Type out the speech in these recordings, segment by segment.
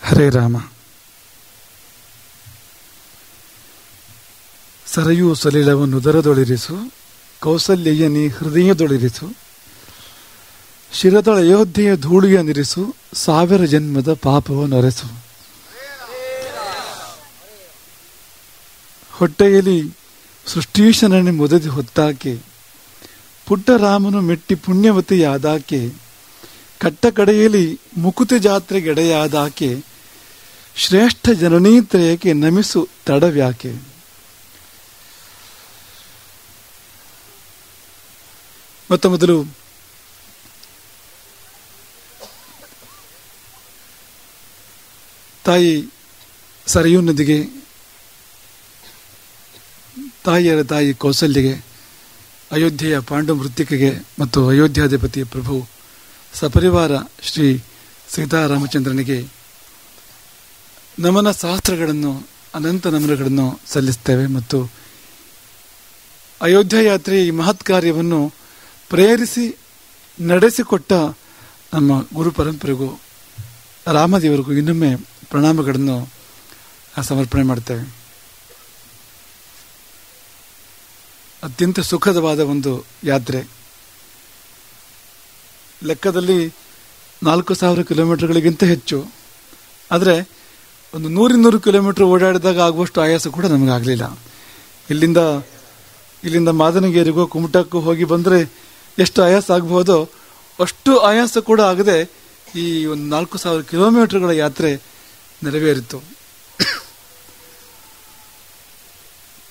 ಹರೇ ರಾಮ. ಸರಯೂ ಸಲಿಲವನ್ನು ಉದರದೊಳಿರಿಸು, ಕೌಸಲ್ಯಯ್ಯನಿ ಹೃದಯದೊಳಿರಿಸು, ಶಿರದೊಳ ಅಯೋಧ್ಯೆಯ ಧೂಳಿಯ ನಿರಿಸು, ಸಾವಿರ ಜನ್ಮದ ಪಾಪವನ್ನು ಅರೆಸು. ಹೊಟ್ಟೆಯಲ್ಲಿ ಸೃಷ್ಟೀಶನನ್ನು ಮುದದಿ ಹೊತ್ತಾಕೆ, ಪುಟ್ಟ ರಾಮನು ಮೆಟ್ಟಿ ಪುಣ್ಯವತಿಯಾದಾಕೆ, ಕಟ್ಟ ಕಡೆಯಲ್ಲಿ ಮುಕುತಿ ಜಾತ್ರೆಗೆಡೆಯಾದಾಕೆ, ಶ್ರೇಷ್ಠ ಜನನೀತ್ರಯಕ್ಕೆ ನಮಿಸು ತಡವ್ಯಾಕೆ. ಮೊತ್ತ ಮೊದಲು ತಾಯಿ ಸರಯೂ ನದಿಗೆ, ತಾಯಿಯರ ತಾಯಿ ಕೌಸಲ್ಯಗೆ, ಅಯೋಧ್ಯೆಯ ಪಾಂಡು ಮೃತ್ತಿಕೆಗೆ ಮತ್ತು ಅಯೋಧ್ಯಾಧಿಪತಿ ಪ್ರಭು ಸಪರಿವಾರ ಶ್ರೀ ಸೀತಾರಾಮಚಂದ್ರನಿಗೆ ನಮನ ಶಾಸ್ತ್ರಗಳನ್ನು, ಅನಂತ ನಮನಗಳನ್ನು ಸಲ್ಲಿಸ್ತೇವೆ. ಮತ್ತು ಅಯೋಧ್ಯ ಯಾತ್ರೆ ಈ ಮಹತ್ ಕಾರ್ಯವನ್ನು ಪ್ರೇರಿಸಿ ನಡೆಸಿಕೊಟ್ಟ ನಮ್ಮ ಗುರು ಪರಂಪರೆಗೂ ರಾಮದೇವರಿಗೂ ಇನ್ನೊಮ್ಮೆ ಪ್ರಣಾಮಗಳನ್ನು ಸಮರ್ಪಣೆ ಮಾಡ್ತೇವೆ. ಅತ್ಯಂತ ಸುಖದವಾದ ಒಂದು ಯಾತ್ರೆ. ಲೆಕ್ಕದಲ್ಲಿ 4,000 ಕಿಲೋಮೀಟರ್ಗಳಿಗಿಂತ ಹೆಚ್ಚು. ಆದರೆ ಒಂದು 100-200 ಕಿಲೋಮೀಟರ್ ಓಡಾಡಿದಾಗ ಆಗುವಷ್ಟು ಆಯಾಸ ಕೂಡ ನಮಗಾಗಲಿಲ್ಲ. ಇಲ್ಲಿಂದ ಮಾದನಗೇರಿಗೋ ಕುಮಟಕ್ಕೂ ಹೋಗಿ ಬಂದರೆ ಎಷ್ಟು ಆಯಾಸ ಆಗಬಹುದೋ ಅಷ್ಟು ಆಯಾಸ ಕೂಡ ಆಗದೆ ಈ ಒಂದು 4,000 ಕಿಲೋಮೀಟರ್ಗಳ ಯಾತ್ರೆ ನೆರವೇರಿತು.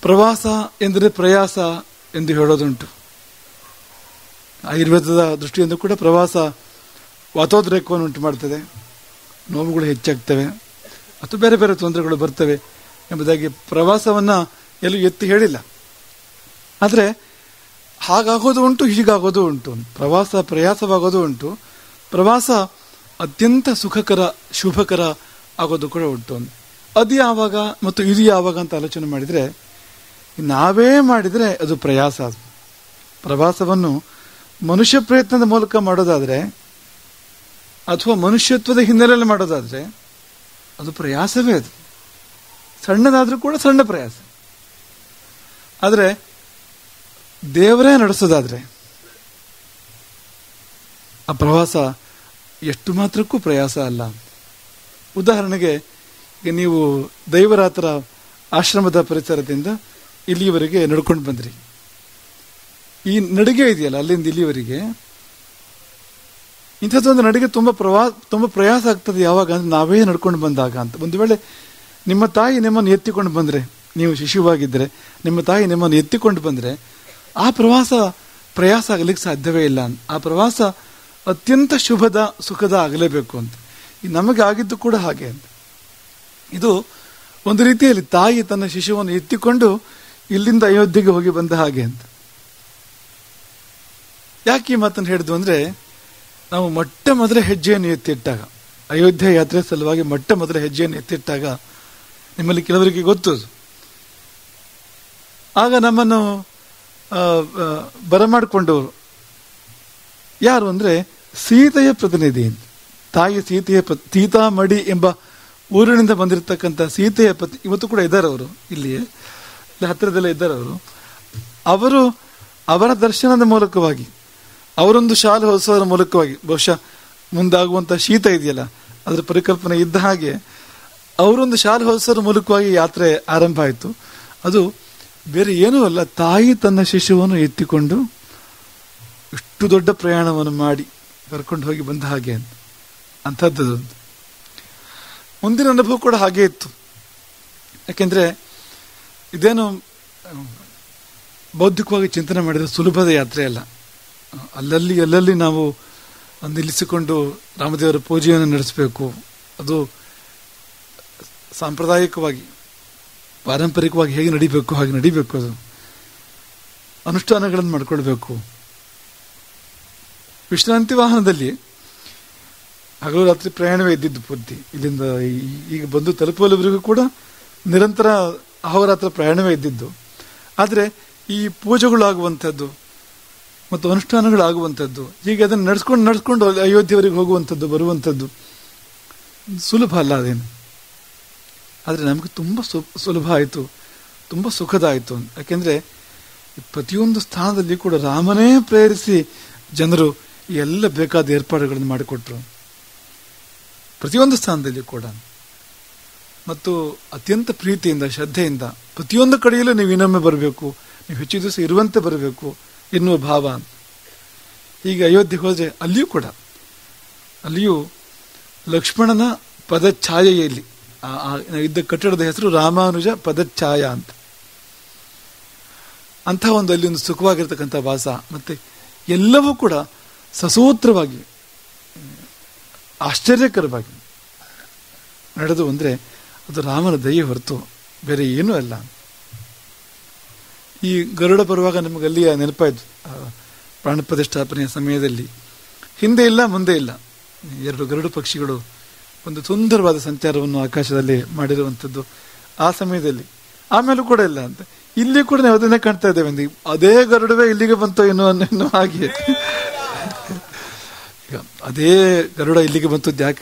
ಪ್ರವಾಸ ಎಂದರೆ ಪ್ರಯಾಸ ಎಂದು ಹೇಳೋದುಂಟು. ಆಯುರ್ವೇದದ ದೃಷ್ಟಿಯಿಂದ ಕೂಡ ಪ್ರವಾಸ ವಾತೋದ್ರೇಕವನ್ನು ಉಂಟು ಮಾಡ್ತದೆ, ನೋವುಗಳು ಹೆಚ್ಚಾಗ್ತವೆ ಅಥವಾ ಬೇರೆ ಬೇರೆ ತೊಂದರೆಗಳು ಬರ್ತವೆ ಎಂಬುದಾಗಿ ಪ್ರವಾಸವನ್ನು ಎಲ್ಲೂ ಎತ್ತಿ ಹೇಳಿಲ್ಲ. ಆದರೆ ಹಾಗಾಗೋದು ಉಂಟು, ಹೀಗಾಗೋದು ಉಂಟು. ಪ್ರವಾಸ ಪ್ರಯಾಸವಾಗೋದು ಉಂಟು, ಪ್ರವಾಸ ಅತ್ಯಂತ ಸುಖಕರ ಶುಭಕರ ಆಗೋದು ಕೂಡ ಉಂಟು. ಅದು ಯಾವಾಗ ಮತ್ತು ಇದು ಯಾವಾಗ ಅಂತ ಆಲೋಚನೆ ಮಾಡಿದರೆ, ನಾವೇ ಮಾಡಿದರೆ ಅದು ಪ್ರಯಾಸ. ಪ್ರವಾಸವನ್ನು ಮನುಷ್ಯ ಪ್ರಯತ್ನದ ಮೂಲಕ ಮಾಡೋದಾದರೆ ಅಥವಾ ಮನುಷ್ಯತ್ವದ ಹಿನ್ನೆಲೆಯಲ್ಲಿ ಮಾಡೋದಾದರೆ ಅದು ಪ್ರಯಾಸವೇ. ಅದು ಸಣ್ಣದಾದರೂ ಕೂಡ ಸಣ್ಣ ಪ್ರಯಾಸ. ಆದರೆ ದೇವರೇ ನಡೆಸೋದಾದರೆ ಆ ಪ್ರವಾಸ ಎಷ್ಟು ಮಾತ್ರಕ್ಕೂ ಪ್ರಯಾಸ ಅಲ್ಲ. ಉದಾಹರಣೆಗೆ, ಈಗ ನೀವು ದೈವರಾತರ ಆಶ್ರಮದ ಪರಿಸರದಿಂದ ಇಲ್ಲಿಯವರೆಗೆ ನಡ್ಕೊಂಡು ಬಂದ್ರಿ. ಈ ನಡಿಗೆ ಇದೆಯಲ್ಲ ಅಲ್ಲಿಂದ ಇಲ್ಲಿವರೆಗೆ, ಇಂಥದ್ದೊಂದು ನಡಿಗೆ ತುಂಬ ಪ್ರಯಾಸ ಆಗ್ತದೆ. ಯಾವಾಗ ಅಂದ್ರೆ ನಾವೇ ನಡ್ಕೊಂಡು ಬಂದಾಗ ಅಂತ. ಒಂದು ವೇಳೆ ನಿಮ್ಮ ತಾಯಿ ನಿಮ್ಮನ್ನು ಎತ್ತಿಕೊಂಡು ಬಂದರೆ, ನೀವು ಶಿಶುವಾಗಿದ್ದರೆ ನಿಮ್ಮ ತಾಯಿ ನಿಮ್ಮನ್ನು ಎತ್ತಿಕೊಂಡು ಬಂದರೆ ಆ ಪ್ರಯಾಸ ಆಗಲಿಕ್ಕೆ ಸಾಧ್ಯವೇ ಇಲ್ಲ. ಆ ಪ್ರವಾಸ ಅತ್ಯಂತ ಶುಭದ ಸುಖದ ಆಗಲೇಬೇಕು ಅಂತ. ನಮಗೆ ಆಗಿದ್ದು ಕೂಡ ಹಾಗೆ ಅಂತ. ಇದು ಒಂದು ರೀತಿಯಲ್ಲಿ ತಾಯಿ ತನ್ನ ಶಿಶುವನ್ನು ಎತ್ತಿಕೊಂಡು ಇಲ್ಲಿಂದ ಅಯೋಧ್ಯೆಗೆ ಹೋಗಿ ಬಂದ ಹಾಗೆ ಅಂತ. ಯಾಕೆ ಈ ಮಾತನ್ನು ಹೇಳಿದ್ವು ಅಂದರೆ, ನಾವು ಮೊಟ್ಟ ಮೊದಲ ಹೆಜ್ಜೆಯನ್ನು ಎತ್ತಿಟ್ಟಾಗ, ಅಯೋಧ್ಯೆ ಯಾತ್ರೆ ಸಲುವಾಗಿ ಮೊಟ್ಟ ಮೊದಲ ಹೆಜ್ಜೆಯನ್ನು ಎತ್ತಿಟ್ಟಾಗ, ನಿಮ್ಮಲ್ಲಿ ಕೆಲವರಿಗೆ ಗೊತ್ತು, ಆಗ ನಮ್ಮನ್ನು ಬರಮಾಡಿಕೊಂಡವರು ಯಾರು ಅಂದರೆ ಸೀತೆಯ ಪ್ರತಿನಿಧಿ. ತಾಯಿ ಸೀತಾಮಡಿ ಎಂಬ ಊರಿನಿಂದ ಬಂದಿರತಕ್ಕಂಥ ಸೀತೆಯ ಪತಿ ಇವತ್ತು ಕೂಡ ಇದ್ದಾರೆ. ಅವರು ಇಲ್ಲಿಯೇ ಹತ್ತಿರದಲ್ಲೇ ಇದ್ದಾರೆ. ಅವರು ಅವರ ದರ್ಶನದ ಮೂಲಕವಾಗಿ, ಅವರೊಂದು ಶಾಲೆ ಹೊಲಿಸೋದ್ರ ಮೂಲಕವಾಗಿ, ಬಹುಶಃ ಮುಂದಾಗುವಂಥ ಶೀತ ಇದೆಯಲ್ಲ ಅದರ ಪರಿಕಲ್ಪನೆ ಇದ್ದ ಹಾಗೆ ಅವರೊಂದು ಶಾಲೆ ಹೊಲಿಸೋದ್ರ ಮೂಲಕವಾಗಿ ಯಾತ್ರೆ ಆರಂಭ ಆಯಿತು. ಅದು ಬೇರೆ ಏನೂ ಅಲ್ಲ, ತಾಯಿ ತನ್ನ ಶಿಶುವನ್ನು ಎತ್ತಿಕೊಂಡು ಇಷ್ಟು ದೊಡ್ಡ ಪ್ರಯಾಣವನ್ನು ಮಾಡಿ ಕರ್ಕೊಂಡು ಹೋಗಿ ಬಂದ ಹಾಗೆ ಅಂತ. ಅಂಥದ್ದೊಂದು ಮುಂದಿನ ಅನುಭವ ಕೂಡ ಹಾಗೆ ಇತ್ತು. ಯಾಕೆಂದರೆ ಇದೇನು ಬೌದ್ಧಿಕವಾಗಿ ಚಿಂತನೆ ಮಾಡಿದರೆ ಸುಲಭದ ಯಾತ್ರೆ ಅಲ್ಲ. ಅಲ್ಲಲ್ಲಿ ನಾವು ನಿಲ್ಲಿಸಿಕೊಂಡು ರಾಮದೇವರ ಪೂಜೆಯನ್ನು ನಡೆಸಬೇಕು. ಅದು ಸಾಂಪ್ರದಾಯಿಕವಾಗಿ ಪಾರಂಪರಿಕವಾಗಿ ಹೇಗೆ ನಡಿಬೇಕು ಹಾಗೆ ನಡಿಬೇಕು. ಅದು ಅನುಷ್ಠಾನಗಳನ್ನು ಮಾಡ್ಕೊಳ್ಬೇಕು. ವಿಶ್ರಾಂತಿ ವಾಹನದಲ್ಲಿ ಹಗಲು ರಾತ್ರಿ ಪ್ರಯಾಣವೇ ಇದ್ದಿದ್ದು ಪೂರ್ತಿ. ಇಲ್ಲಿಂದ ಈಗ ಬಂದು ತಲುಪುವವರೆಗೂ ಕೂಡ ನಿರಂತರ ಅಹೋರಾತ್ರ ಪ್ರಯಾಣವೇ ಇದ್ದಿದ್ದು. ಆದರೆ ಈ ಪೂಜೆಗಳಾಗುವಂಥದ್ದು ಮತ್ತು ಅನುಷ್ಠಾನಗಳಾಗುವಂಥದ್ದು, ಹೀಗೆ ಅದನ್ನು ನಡೆಸ್ಕೊಂಡು ಅಯೋಧ್ಯೆಯವರೆಗೆ ಹೋಗುವಂಥದ್ದು ಬರುವಂಥದ್ದು, ಸುಲಭ ಅಲ್ಲ ಅದೇನು. ಆದರೆ ನಮಗೆ ತುಂಬ ಸುಲಭ ಆಯಿತು, ತುಂಬ ಸುಖದ ಆಯಿತು. ಯಾಕೆಂದರೆ ಪ್ರತಿಯೊಂದು ಸ್ಥಾನದಲ್ಲಿ ಕೂಡ ರಾಮನೇ ಪ್ರೇರಿಸಿ ಜನರು ಎಲ್ಲ ಬೇಕಾದ ಏರ್ಪಾಡುಗಳನ್ನು ಮಾಡಿಕೊಟ್ರು, ಪ್ರತಿಯೊಂದು ಸ್ಥಾನದಲ್ಲಿ ಕೂಡ. ಮತ್ತು ಅತ್ಯಂತ ಪ್ರೀತಿಯಿಂದ ಶ್ರದ್ಧೆಯಿಂದ ಪ್ರತಿಯೊಂದು ಕಡೆಯಲ್ಲೂ ನೀವು ಇನ್ನೊಮ್ಮೆ ಬರಬೇಕು, ನೀವು ಹೆಚ್ಚು ದಿವಸ ಇರುವಂತೆ ಬರಬೇಕು ಎನ್ನುವ ಭಾವ. ಹೀಗೆ ಅಯೋಧ್ಯೆಗೆ ಹೋದರೆ ಅಲ್ಲಿಯೂ ಲಕ್ಷ್ಮಣನ ಪದಛಾಯೆಯಲ್ಲಿ ಇದ್ದ ಕಟ್ಟಡದ ಹೆಸರು ರಾಮಾನುಜ ಪದಛಾಯ ಅಂತ. ಅಂಥ ಅಲ್ಲಿ ಒಂದು ಸುಖವಾಗಿರ್ತಕ್ಕಂಥ ವಾಸ, ಮತ್ತೆ ಎಲ್ಲವೂ ಕೂಡ ಸಸೂತ್ರವಾಗಿ ಆಶ್ಚರ್ಯಕರವಾಗಿ ನಡೆದು ಅಂದರೆ ಅದು ರಾಮನ ದಯೆ ಹೊರತು ಬೇರೆ ಏನೂ ಅಲ್ಲ. ಈ ಗರುಡ ಬರುವಾಗ ನಮಗೆ ಅಲ್ಲಿಯ ನೆನಪಾಯ್ತು, ಪ್ರಾಣ ಪ್ರತಿಷ್ಠಾಪನೆಯ ಸಮಯದಲ್ಲಿ ಹಿಂದೆ ಇಲ್ಲ ಮುಂದೆ ಇಲ್ಲ, 2 ಗರುಡು ಪಕ್ಷಿಗಳು ಒಂದು ಸುಂದರವಾದ ಸಂಚಾರವನ್ನು ಆಕಾಶದಲ್ಲಿ ಮಾಡಿರುವಂಥದ್ದು ಆ ಸಮಯದಲ್ಲಿ. ಆಮೇಲೂ ಕೂಡ ಇಲ್ಲ ಅಂತ. ಇಲ್ಲಿ ಕೂಡ ನಾವು ಅದನ್ನೇ ಕಾಣ್ತಾ ಇದ್ದೇವೆ, ಅದೇ ಗರುಡವೇ ಇಲ್ಲಿಗೆ ಬಂತು ಎನ್ನುವ ಹಾಗೆ. ಈಗ ಅದೇ ಗರುಡ ಇಲ್ಲಿಗೆ ಬಂತು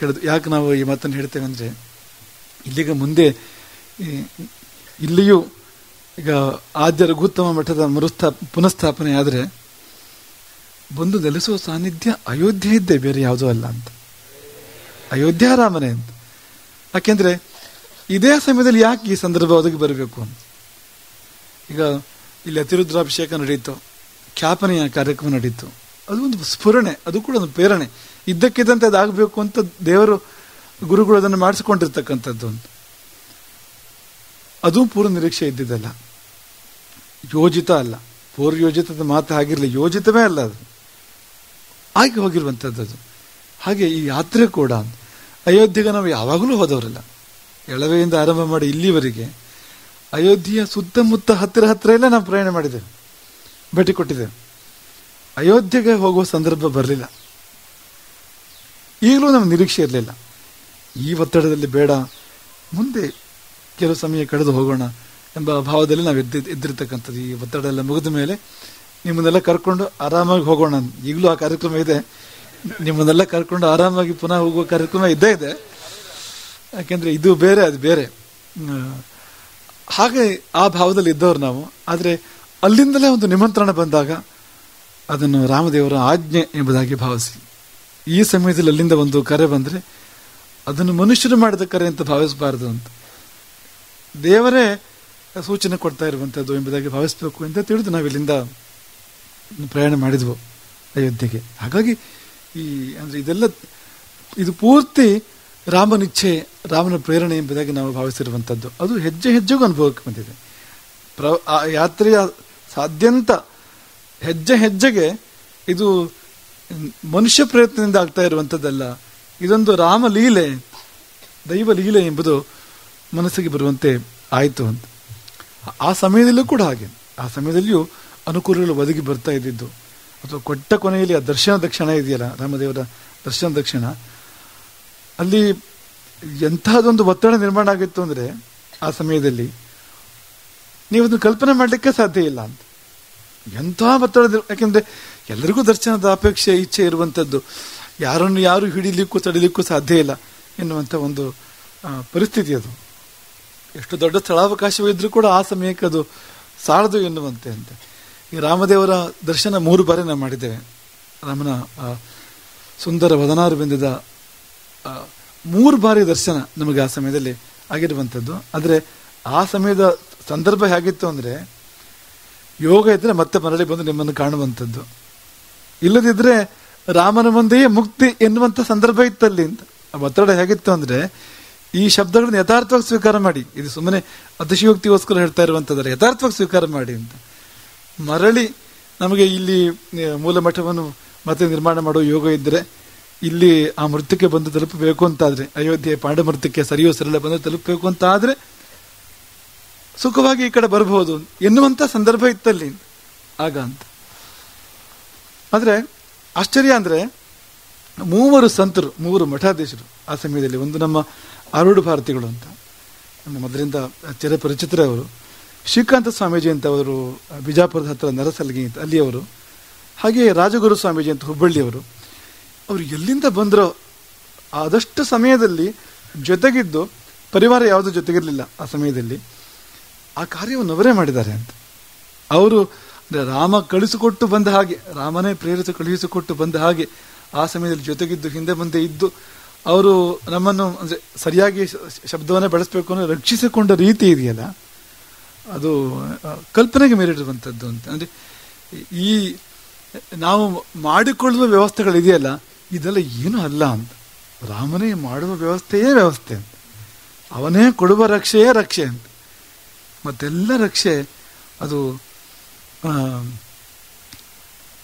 ಯಾಕೆ ನಾವು ಈ ಮಾತನ್ನು ಹೇಳ್ತೇವೆ ಅಂದರೆ, ಇಲ್ಲಿಗೆ ಮುಂದೆ ಇಲ್ಲಿಯೂ ಈಗ ಆದ್ಯ ರಘುತ್ತಮ ಮಠದ ಪುನಃಸ್ಥಾಪನೆ ಆದರೆ ಬಂದು ನೆಲೆಸುವ ಸಾನ್ನಿಧ್ಯ ಅಯೋಧ್ಯೆ ಇದ್ದೇ, ಬೇರೆ ಯಾವುದೂ ಅಲ್ಲ ಅಂತ. ಅಯೋಧ್ಯ ರಾಮನೇ ಅಂತ. ಯಾಕೆಂದ್ರೆ ಇದೇ ಸಮಯದಲ್ಲಿ ಯಾಕೆ ಈ ಸಂದರ್ಭ ಒದಗಿ ಬರಬೇಕು ಅಂತ. ಈಗ ಇಲ್ಲಿ ಅತಿರುದ್ರಾಭಿಷೇಕ ನಡೀತು, ಖ್ಯಾಪನೆಯ ಕಾರ್ಯಕ್ರಮ ನಡೀತು, ಅದು ಒಂದು ಸ್ಫುರಣೆ, ಅದು ಕೂಡ ಒಂದು ಪ್ರೇರಣೆ. ಇದ್ದಕ್ಕಿದ್ದಂತೆ ಅದಾಗಬೇಕು ಅಂತ ದೇವರು ಗುರುಗಳು ಅದನ್ನು ಮಾಡಿಸಿಕೊಂಡಿರ್ತಕ್ಕಂಥದ್ದು ಅಂತ. ಅದು ಪೂರ್ವ ನಿರೀಕ್ಷೆ ಇದ್ದಿದ್ದಲ್ಲ, ಯೋಜಿತ ಅಲ್ಲ. ಪೂರ್ವಯೋಜಿತದ ಮಾತು ಆಗಿರಲಿ, ಯೋಜಿತವೇ ಅಲ್ಲ, ಅದು ಆಗಿ ಹೋಗಿರುವಂಥದ್ದು ಅದು. ಹಾಗೆ ಈ ಯಾತ್ರೆ ಕೂಡ ಅಯೋಧ್ಯೆಗೆ ನಾವು ಯಾವಾಗಲೂ ಹೋದವರಲ್ಲ. ಎಳವೆಯಿಂದ ಆರಂಭ ಮಾಡಿ ಇಲ್ಲಿವರೆಗೆ ಅಯೋಧ್ಯೆಯ ಸುತ್ತಮುತ್ತ ಹತ್ತಿರ ಎಲ್ಲ ನಾವು ಪ್ರಯಾಣ ಮಾಡಿದ್ದೇವೆ, ಭೇಟಿ ಕೊಟ್ಟಿದ್ದೇವೆ. ಅಯೋಧ್ಯೆಗೆ ಹೋಗುವ ಸಂದರ್ಭ ಬರಲಿಲ್ಲ, ಈಗಲೂ ನಮ್ಗೆ ನಿರೀಕ್ಷೆ ಇರಲಿಲ್ಲ. ಈ ಒತ್ತಡದಲ್ಲಿ ಬೇಡ, ಮುಂದೆ ಕೆಲವು ಸಮಯ ಕಳೆದು ಹೋಗೋಣ ಎಂಬ ಭಾವದಲ್ಲಿ ನಾವು ಎದ್ದಿರ್ತಕ್ಕಂಥದ್ದು. ಈ ಒತ್ತಡ ಎಲ್ಲ ಮುಗಿದ ಮೇಲೆ ನಿಮ್ಮನ್ನೆಲ್ಲ ಕರ್ಕೊಂಡು ಆರಾಮಾಗಿ ಹೋಗೋಣ. ಈಗಲೂ ಆ ಕಾರ್ಯಕ್ರಮ ಇದೆ, ನಿಮ್ಮನ್ನೆಲ್ಲ ಕರ್ಕೊಂಡು ಆರಾಮಾಗಿ ಪುನಃ ಹೋಗುವ ಕಾರ್ಯಕ್ರಮ ಇದ್ದೇ ಇದೆ. ಯಾಕೆಂದ್ರೆ ಇದು ಬೇರೆ ಅದು ಬೇರೆ, ಹಾಗೆ ಆ ಭಾವದಲ್ಲಿ ಇದ್ದವರು ನಾವು. ಆದರೆ ಅಲ್ಲಿಂದಲೇ ಒಂದು ನಿಮಂತ್ರಣ ಬಂದಾಗ ಅದನ್ನು ರಾಮದೇವರ ಆಜ್ಞೆ ಎಂಬುದಾಗಿ ಭಾವಿಸಿ, ಈ ಸಮಯದಲ್ಲಿ ಅಲ್ಲಿಂದ ಒಂದು ಕರೆ ಬಂದರೆ ಅದನ್ನು ಮನುಷ್ಯರು ಮಾಡಿದ ಕರೆ ಅಂತ ಭಾವಿಸಬಾರದು ಅಂತ, ದೇವರೇ ಸೂಚನೆ ಕೊಡ್ತಾ ಇರುವಂಥದ್ದು ಎಂಬುದಾಗಿ ಭಾವಿಸಬೇಕು ಅಂತ ತಿಳಿದು ನಾವಿಲ್ಲಿಂದ ಪ್ರಯಾಣ ಮಾಡಿದ್ವು ಅಯೋಧ್ಯೆಗೆ. ಹಾಗಾಗಿ ಇದೆಲ್ಲ ಇದು ಪೂರ್ತಿ ರಾಮನಿಚ್ಛೆ, ರಾಮನ ಪ್ರೇರಣೆ ಎಂಬುದಾಗಿ ನಾವು ಭಾವಿಸಿರುವಂಥದ್ದು. ಅದು ಹೆಜ್ಜೆ ಹೆಜ್ಜೆಗೂ ಅನುಭವಕ್ಕೆ ಬಂದಿದೆ. ಆ ಯಾತ್ರೆಯ ಸಾಧ್ಯಂತ ಹೆಜ್ಜೆ ಹೆಜ್ಜೆಗೆ ಇದು ಮನುಷ್ಯ ಪ್ರಯತ್ನದಿಂದ ಆಗ್ತಾ ಇರುವಂಥದ್ದಲ್ಲ, ಇದೊಂದು ರಾಮ ಲೀಲೆ, ದೈವ ಲೀಲೆ ಎಂಬುದು ಮನಸ್ಸಿಗೆ ಬರುವಂತೆ ಆಯಿತು ಅಂತ. ಆ ಸಮಯದಲ್ಲೂ ಕೂಡ ಹಾಗೆ, ಆ ಸಮಯದಲ್ಲಿಯೂ ಅನುಕೂಲಗಳು ಒದಗಿ ಬರ್ತಾ ಇದ್ದಿದ್ದು. ಅಥವಾ ಕೊಟ್ಟ ಕೊನೆಯಲ್ಲಿ ಆ ದರ್ಶನದ ಕ್ಷಣ ಇದೆಯಲ್ಲ, ರಾಮದೇವರ ದರ್ಶನದ ಕ್ಷಣ, ಅಲ್ಲಿ ಎಂತಹದೊಂದು ಒತ್ತಡ ನಿರ್ಮಾಣ ಆಗಿತ್ತು ಅಂದರೆ ಆ ಸಮಯದಲ್ಲಿ ನೀವು ಅದನ್ನು ಕಲ್ಪನೆ ಮಾಡಲಿಕ್ಕೆ ಸಾಧ್ಯ ಇಲ್ಲ ಅಂತ. ಎಂತಹ ಒತ್ತಡ, ಯಾಕೆಂದ್ರೆ ಎಲ್ಲರಿಗೂ ದರ್ಶನದ ಅಪೇಕ್ಷೆ ಇಚ್ಛೆ ಇರುವಂಥದ್ದು, ಯಾರನ್ನು ಯಾರು ಹಿಡಿಲಿಕ್ಕೂ ತಡಿಲಿಕ್ಕೂ ಸಾಧ್ಯ ಇಲ್ಲ ಎನ್ನುವಂಥ ಒಂದು ಪರಿಸ್ಥಿತಿ. ಅದು ಎಷ್ಟು ದೊಡ್ಡ ಸ್ಥಳಾವಕಾಶವಿದ್ರೂ ಕೂಡ ಆ ಸಮಯಕ್ಕೆ ಅದು ಸಾಲದು ಎನ್ನುವಂತೆ ಅಂತ. ಈ ರಾಮದೇವರ ದರ್ಶನ 3 ಬಾರಿ ನಾವು ಮಾಡಿದ್ದೇವೆ. ರಾಮನ ಸುಂದರ ವದನಾರು ಬಿಂದಿದ 3 ಬಾರಿ ದರ್ಶನ ನಮಗೆ ಆ ಸಮಯದಲ್ಲಿ ಆಗಿರುವಂಥದ್ದು. ಆದರೆ ಆ ಸಮಯದ ಸಂದರ್ಭ ಹೇಗಿತ್ತು ಅಂದರೆ, ಯೋಗ ಇದ್ರೆ ಮತ್ತೆ ಮರಳಿ ಬಂದು ನಿಮ್ಮನ್ನು ಕಾಣುವಂಥದ್ದು, ಇಲ್ಲದಿದ್ರೆ ರಾಮನ ಮುಂದೆಯೇ ಮುಕ್ತಿ ಎನ್ನುವಂಥ ಸಂದರ್ಭ ಇತ್ತಲ್ಲಿ ಅಂತ. ಒತ್ತಡ ಹೇಗಿತ್ತು ಅಂದರೆ, ಈ ಶಬ್ದಗಳನ್ನು ಯಥಾರ್ಥವಾಗಿ ಸ್ವೀಕಾರ ಮಾಡಿ, ಇದು ಸುಮ್ಮನೆ ಅತಿಶಯೋಕ್ತಿಗೋಸ್ಕರ ಹೇಳ್ತಾ ಇರುವಂಥದ್ದಲ್ಲ, ಯಥಾರ್ಥವಾಗಿ ಸ್ವೀಕಾರ ಮಾಡಿ ಅಂತ. ಮರಳಿ ನಮಗೆ ಇಲ್ಲಿ ಮೂಲ ಮಠವನ್ನು ಮತ್ತೆ ನಿರ್ಮಾಣ ಮಾಡುವ ಯೋಗ ಇದ್ದರೆ, ಇಲ್ಲಿ ಆ ಮೃತ್ಯಕ್ಕೆ ಬಂದು ತಲುಪಬೇಕು ಅಂತಾದ್ರೆ, ಅಯೋಧ್ಯೆ ಪಾಂಡಮೃತ್ಯಕ್ಕೆ ಸರಿಯೋ ಸರಳ ಬಂದು ತಲುಪಬೇಕು ಅಂತ ಆದರೆ ಸುಖವಾಗಿ ಈ ಕಡೆ ಬರಬಹುದು ಎನ್ನುವಂಥ ಸಂದರ್ಭ ಇತ್ತಲ್ಲಿ ಆಗ ಅಂತ. ಆದರೆ ಆಶ್ಚರ್ಯ ಅಂದರೆ, 3 ಸಂತರು, 3 ಮಠಾಧೀಶರು ಆ ಸಮಯದಲ್ಲಿ, ಒಂದು ನಮ್ಮ ಆರೂಢ ಭಾರತಿಗಳು ಅಂತ ನಮ್ಮ ಮೊದಲಿಂದ ಚಿರಪರಿಚಿತರೇ ಅವರು, ಶ್ರೀಕಾಂತ ಸ್ವಾಮೀಜಿ ಅಂತ ಅವರು ಬಿಜಾಪುರದ ಹತ್ತಿರ ನರಸಲ್ಗಿ ಅಂತ ಅಲ್ಲಿಯವರು, ಹಾಗೆಯೇ ರಾಜಗುರು ಸ್ವಾಮೀಜಿ ಅಂತ ಹುಬ್ಬಳ್ಳಿಯವರು. ಅವರು ಎಲ್ಲಿಂದ ಬಂದರೋ ಆದಷ್ಟು ಸಮಯದಲ್ಲಿ ಜೊತೆಗಿದ್ದು ಪರಿವಾರ ಯಾವುದು ಜೊತೆಗಿರಲಿಲ್ಲ ಆ ಸಮಯದಲ್ಲಿ. ಆ ಕಾರ್ಯವನ್ನು ಅವರೇ ಮಾಡಿದ್ದಾರೆ ಅಂತ. ಅವರು ರಾಮ ಕಳಿಸಿಕೊಟ್ಟು ಬಂದ ಹಾಗೆ, ರಾಮನೇ ಪ್ರೇರಿತ ಕಳುಹಿಸಿಕೊಟ್ಟು ಬಂದ ಹಾಗೆ ಆ ಸಮಯದಲ್ಲಿ ಜೊತೆಗಿದ್ದು ಹಿಂದೆ ಮುಂದೆ ಇದ್ದು ಅವರು ನಮ್ಮನ್ನು ಅಂದ್ರೆ ಸರಿಯಾಗಿ ಶಬ್ದವನ್ನೇ ಬಳಸಬೇಕು ಅನ್ನೋ ರಕ್ಷಿಸಿಕೊಂಡ ರೀತಿ ಇದೆಯಲ್ಲ, ಅದು ಕಲ್ಪನೆಗೆ ಮೀರಿರುವಂಥದ್ದು ಅಂತ. ಅಂದ್ರೆ ಈ ನಾವು ಮಾಡಿಕೊಳ್ಳುವ ವ್ಯವಸ್ಥೆಗಳಿದೆಯಲ್ಲ, ಇದೆಲ್ಲ ಏನೂ ಅಲ್ಲ ಅಂತ. ರಾಮನೇ ಮಾಡುವ ವ್ಯವಸ್ಥೆಯೇ ವ್ಯವಸ್ಥೆ ಅಂತ. ಅವನೇ ಕೊಡುವ ರಕ್ಷೆಯೇ ರಕ್ಷೆ ಅಂತ. ಮತ್ತೆಲ್ಲ ರಕ್ಷೆ ಅದು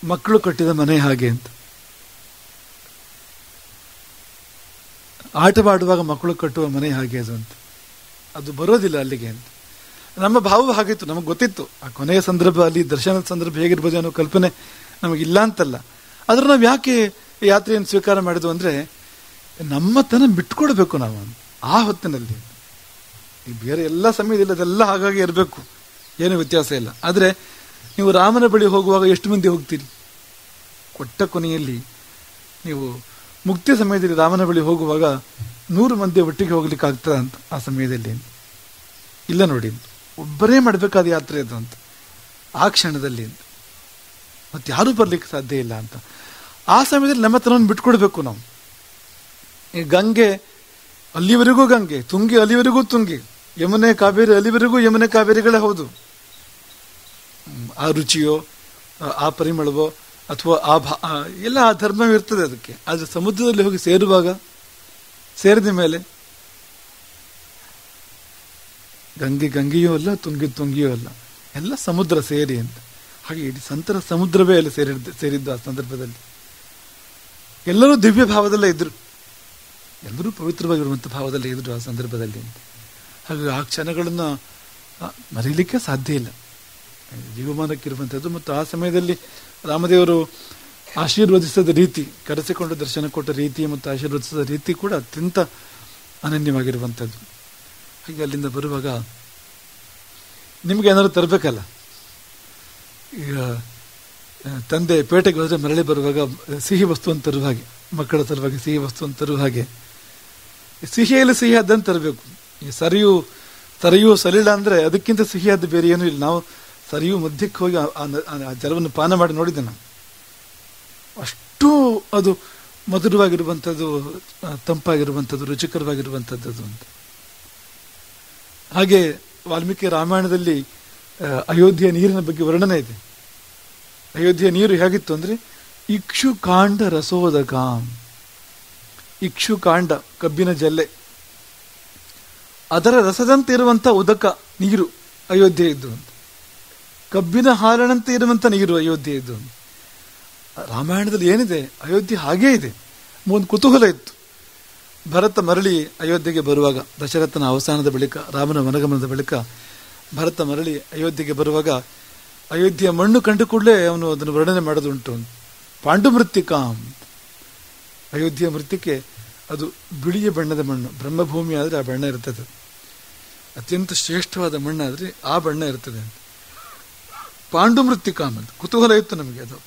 ಮಕ್ಕಳು ಕಟ್ಟಿದ ಮನೆ ಹಾಗೆ ಅಂತ. ಆಟವಾಡುವಾಗ ಮಕ್ಕಳು ಕಟ್ಟುವ ಮನೆ ಹಾಗೆ ಅದು ಅಂತ. ಅದು ಬರೋದಿಲ್ಲ ಅಲ್ಲಿಗೆ ಅಂತ. ನಮ್ಮ ಭಾವ ಹಾಗಿತ್ತು, ನಮಗೆ ಗೊತ್ತಿತ್ತು ಆ ಕೊನೆಯ ಸಂದರ್ಭ, ಅಲ್ಲಿ ದರ್ಶನದ ಸಂದರ್ಭ ಹೇಗಿರ್ಬೋದು ಅನ್ನೋ ಕಲ್ಪನೆ ನಮಗಿಲ್ಲ ಅಂತಲ್ಲ. ಆದ್ರೆ ನಾವು ಯಾಕೆ ಯಾತ್ರೆಯನ್ನು ಸ್ವೀಕಾರ ಮಾಡಿದ್ವು ಅಂದ್ರೆ, ನಮ್ಮತನ ಬಿಟ್ಕೊಡ್ಬೇಕು ನಾವು ಆ ಹೊತ್ತಿನಲ್ಲಿ. ಈ ಬೇರೆ ಎಲ್ಲ ಸಮಯದಲ್ಲಿ ಅದೆಲ್ಲ ಹಾಗಾಗಿ ಇರಬೇಕು, ಏನು ವ್ಯತ್ಯಾಸ ಇಲ್ಲ. ಆದರೆ ನೀವು ರಾಮನ ಬಳಿ ಹೋಗುವಾಗ ಎಷ್ಟು ಮಂದಿ ಹೋಗ್ತೀರಿ? ಕೊಟ್ಟ ಕೊನೆಯಲ್ಲಿ ನೀವು ಮುಕ್ತಿ ಸಮಯದಲ್ಲಿ ರಾಮನ ಬಳಿ ಹೋಗುವಾಗ 100 ಮಂದಿ ಒಟ್ಟಿಗೆ ಹೋಗ್ಲಿಕ್ಕೆ ಆಗ್ತದ ಅಂತ ಆ ಸಮಯದಲ್ಲಿ? ಇಲ್ಲ ನೋಡಿ, ಒಬ್ಬರೇ ಮಾಡಬೇಕಾದ ಯಾತ್ರೆ ಅದು ಅಂತ ಆ ಕ್ಷಣದಲ್ಲಿ ಅಂತ. ಮತ್ತೆ ಯಾರೂ ಬರ್ಲಿಕ್ಕೆ ಸಾಧ್ಯ ಇಲ್ಲ ಅಂತ. ಆ ಸಮಯದಲ್ಲಿ ನಮ್ಮ ತನವನ್ನು ಬಿಟ್ಕೊಡ್ಬೇಕು ನಾವು. ಈ ಗಂಗೆ ಅಲ್ಲಿವರೆಗೂ ಗಂಗೆ, ತುಂಗಿ ಅಲ್ಲಿವರೆಗೂ ತುಂಗಿ, ಯಮುನೆ ಕಾವೇರಿ ಅಲ್ಲಿವರೆಗೂ ಯಮುನೆ ಕಾವೇರಿಗಳೇ ಹೌದು. ಆ ರುಚಿಯೋ ಆ ಪರಿಮಳವೋ ಅಥವಾ ಎಲ್ಲ ಆ ಧರ್ಮವಿರ್ತದೆ ಅದಕ್ಕೆ. ಆದರೆ ಸಮುದ್ರದಲ್ಲಿ ಹೋಗಿ ಸೇರುವಾಗ, ಸೇರಿದ ಮೇಲೆ ಗಂಗೆ ಗಂಗೆಯೂ ಅಲ್ಲ, ತುಂಗಿ ತುಂಗಿಯೂ ಅಲ್ಲ, ಎಲ್ಲ ಸಮುದ್ರ ಸೇರಿ ಅಂತ. ಹಾಗೆ ಇಡೀ ಸಂತರ ಸಮುದ್ರವೇ ಅಲ್ಲಿ ಸೇರಿದ್ದು ಆ ಸಂದರ್ಭದಲ್ಲಿ. ಎಲ್ಲರೂ ದಿವ್ಯ ಭಾವದಲ್ಲೇ ಇದ್ರು, ಎಲ್ಲರೂ ಪವಿತ್ರವಾಗಿರುವಂಥ ಭಾವದಲ್ಲೇ ಇದ್ರು ಆ ಸಂದರ್ಭದಲ್ಲಿ ಅಂತ. ಹಾಗೆ ಆ ಕ್ಷಣಗಳನ್ನು ಮರೀಲಿಕ್ಕೆ ಸಾಧ್ಯ ಇಲ್ಲ, ಜೀವಮಾನಕ್ಕಿರುವಂಥದ್ದು. ಮತ್ತು ಆ ಸಮಯದಲ್ಲಿ ರಾಮದೇವರು ಆಶೀರ್ವದಿಸಿದ ರೀತಿ, ಕರೆಸಿಕೊಂಡು ದರ್ಶನ ಕೊಟ್ಟ ರೀತಿ ಮತ್ತು ಆಶೀರ್ವದಿಸಿದ ರೀತಿ ಕೂಡ ಅತ್ಯಂತ ಅನನ್ಯವಾಗಿರುವಂಥದ್ದು. ಹಾಗೆ ಅಲ್ಲಿಂದ ಬರುವಾಗ ನಿಮ್ಗೆ ಏನಾದ್ರು ತರಬೇಕಲ್ಲ. ಈಗ ತಂದೆ ಪೇಟೆಗೆ ಹೋದರೆ ಮರಳಿ ಬರುವಾಗ ಸಿಹಿ ವಸ್ತುವನ್ನು ತರುವ ಹಾಗೆ, ಮಕ್ಕಳ ಸಲುವಾಗಿ ಸಿಹಿ ವಸ್ತುವನ್ನು ತರುವ ಹಾಗೆ ಸಿಹಿಯಲ್ಲಿ ಸಿಹಿಯಾದ್ದನ್ನು ತರಬೇಕು. ಈ ಸರಿಯು ಸಲಿಲ ಅಂದರೆ ಅದಕ್ಕಿಂತ ಸಿಹಿಯಾದ ಬೇರೆ ಏನೂ ಇಲ್ಲ. ನಾವು ಸರಿಯು ಮಧ್ಯಕ್ಕೆ ಹೋಗಿ ಆ ಜಲವನ್ನು ಪಾನ ಮಾಡಿ ನೋಡಿದ್ದೆ ನಾನು. ಅಷ್ಟು ಅದು ಮಧುರವಾಗಿರುವಂಥದ್ದು, ತಂಪಾಗಿರುವಂಥದ್ದು, ರುಚಿಕರವಾಗಿರುವಂಥದ್ದು ಅಂತ. ಹಾಗೆ ವಾಲ್ಮೀಕಿ ರಾಮಾಯಣದಲ್ಲಿ ಅಯೋಧ್ಯೆಯ ನೀರಿನ ಬಗ್ಗೆ ವರ್ಣನೆ ಇದೆ. ಅಯೋಧ್ಯೆಯ ನೀರು ಹೇಗಿತ್ತು ಅಂದ್ರೆ, ಇಕ್ಷು ಕಾಂಡ ರಸೋದಕ. ಇಕ್ಷು ಕಾಂಡ, ಕಬ್ಬಿನ ಜಲ್ಲೆ, ಅದರ ರಸದಂತೆ ಇರುವಂತ ಉದಕ ನೀರು ಅಯೋಧ್ಯೆ ಇದ್ದು ಅಂತ. ಕಬ್ಬಿನ ಹಾಲಿನಂತೆ ಇರುವಂತ ನೀರು ಅಯೋಧ್ಯೆ ಇದ್ದು. ರಾಮಾಯಣದಲ್ಲಿ ಏನಿದೆ ಅಯೋಧ್ಯೆ ಹಾಗೇ ಇದೆ. ಒಂದು ಕುತೂಹಲ ಇತ್ತು. ಭರತ ಮರಳಿ ಅಯೋಧ್ಯೆಗೆ ಬರುವಾಗ, ದಶರಥನ ಅವಸಾನದ ಬಳಿಕ, ರಾಮನ ಮನಗಮನದ ಬಳಿಕ ಭರತ ಮರಳಿ ಅಯೋಧ್ಯೆಗೆ ಬರುವಾಗ ಅಯೋಧ್ಯೆಯ ಮಣ್ಣು ಕಂಡು ಕೂಡಲೇ ಅವನು ಅದನ್ನು ವರ್ಣನೆ ಮಾಡೋದುಂಟು. ಪಾಂಡು ಮೃತ್ತಿಕಾಂ, ಅಯೋಧ್ಯೆಯ ಮೃತ್ತಿಕೆ ಅದು ಬಿಳಿಯ ಬಣ್ಣದ ಮಣ್ಣು. ಬ್ರಹ್ಮಭೂಮಿ ಆದರೆ ಆ ಬಣ್ಣ ಇರ್ತದೆ, ಅತ್ಯಂತ ಶ್ರೇಷ್ಠವಾದ ಮಣ್ಣಾದ್ರೆ ಆ ಬಣ್ಣ ಇರ್ತದೆ ಅಂತ. ಪಾಂಡು ಮೃತ್ತಿಕಾಂ ಅಂತ ಕುತೂಹಲ ಇತ್ತು ನಮಗೆ. ಅದು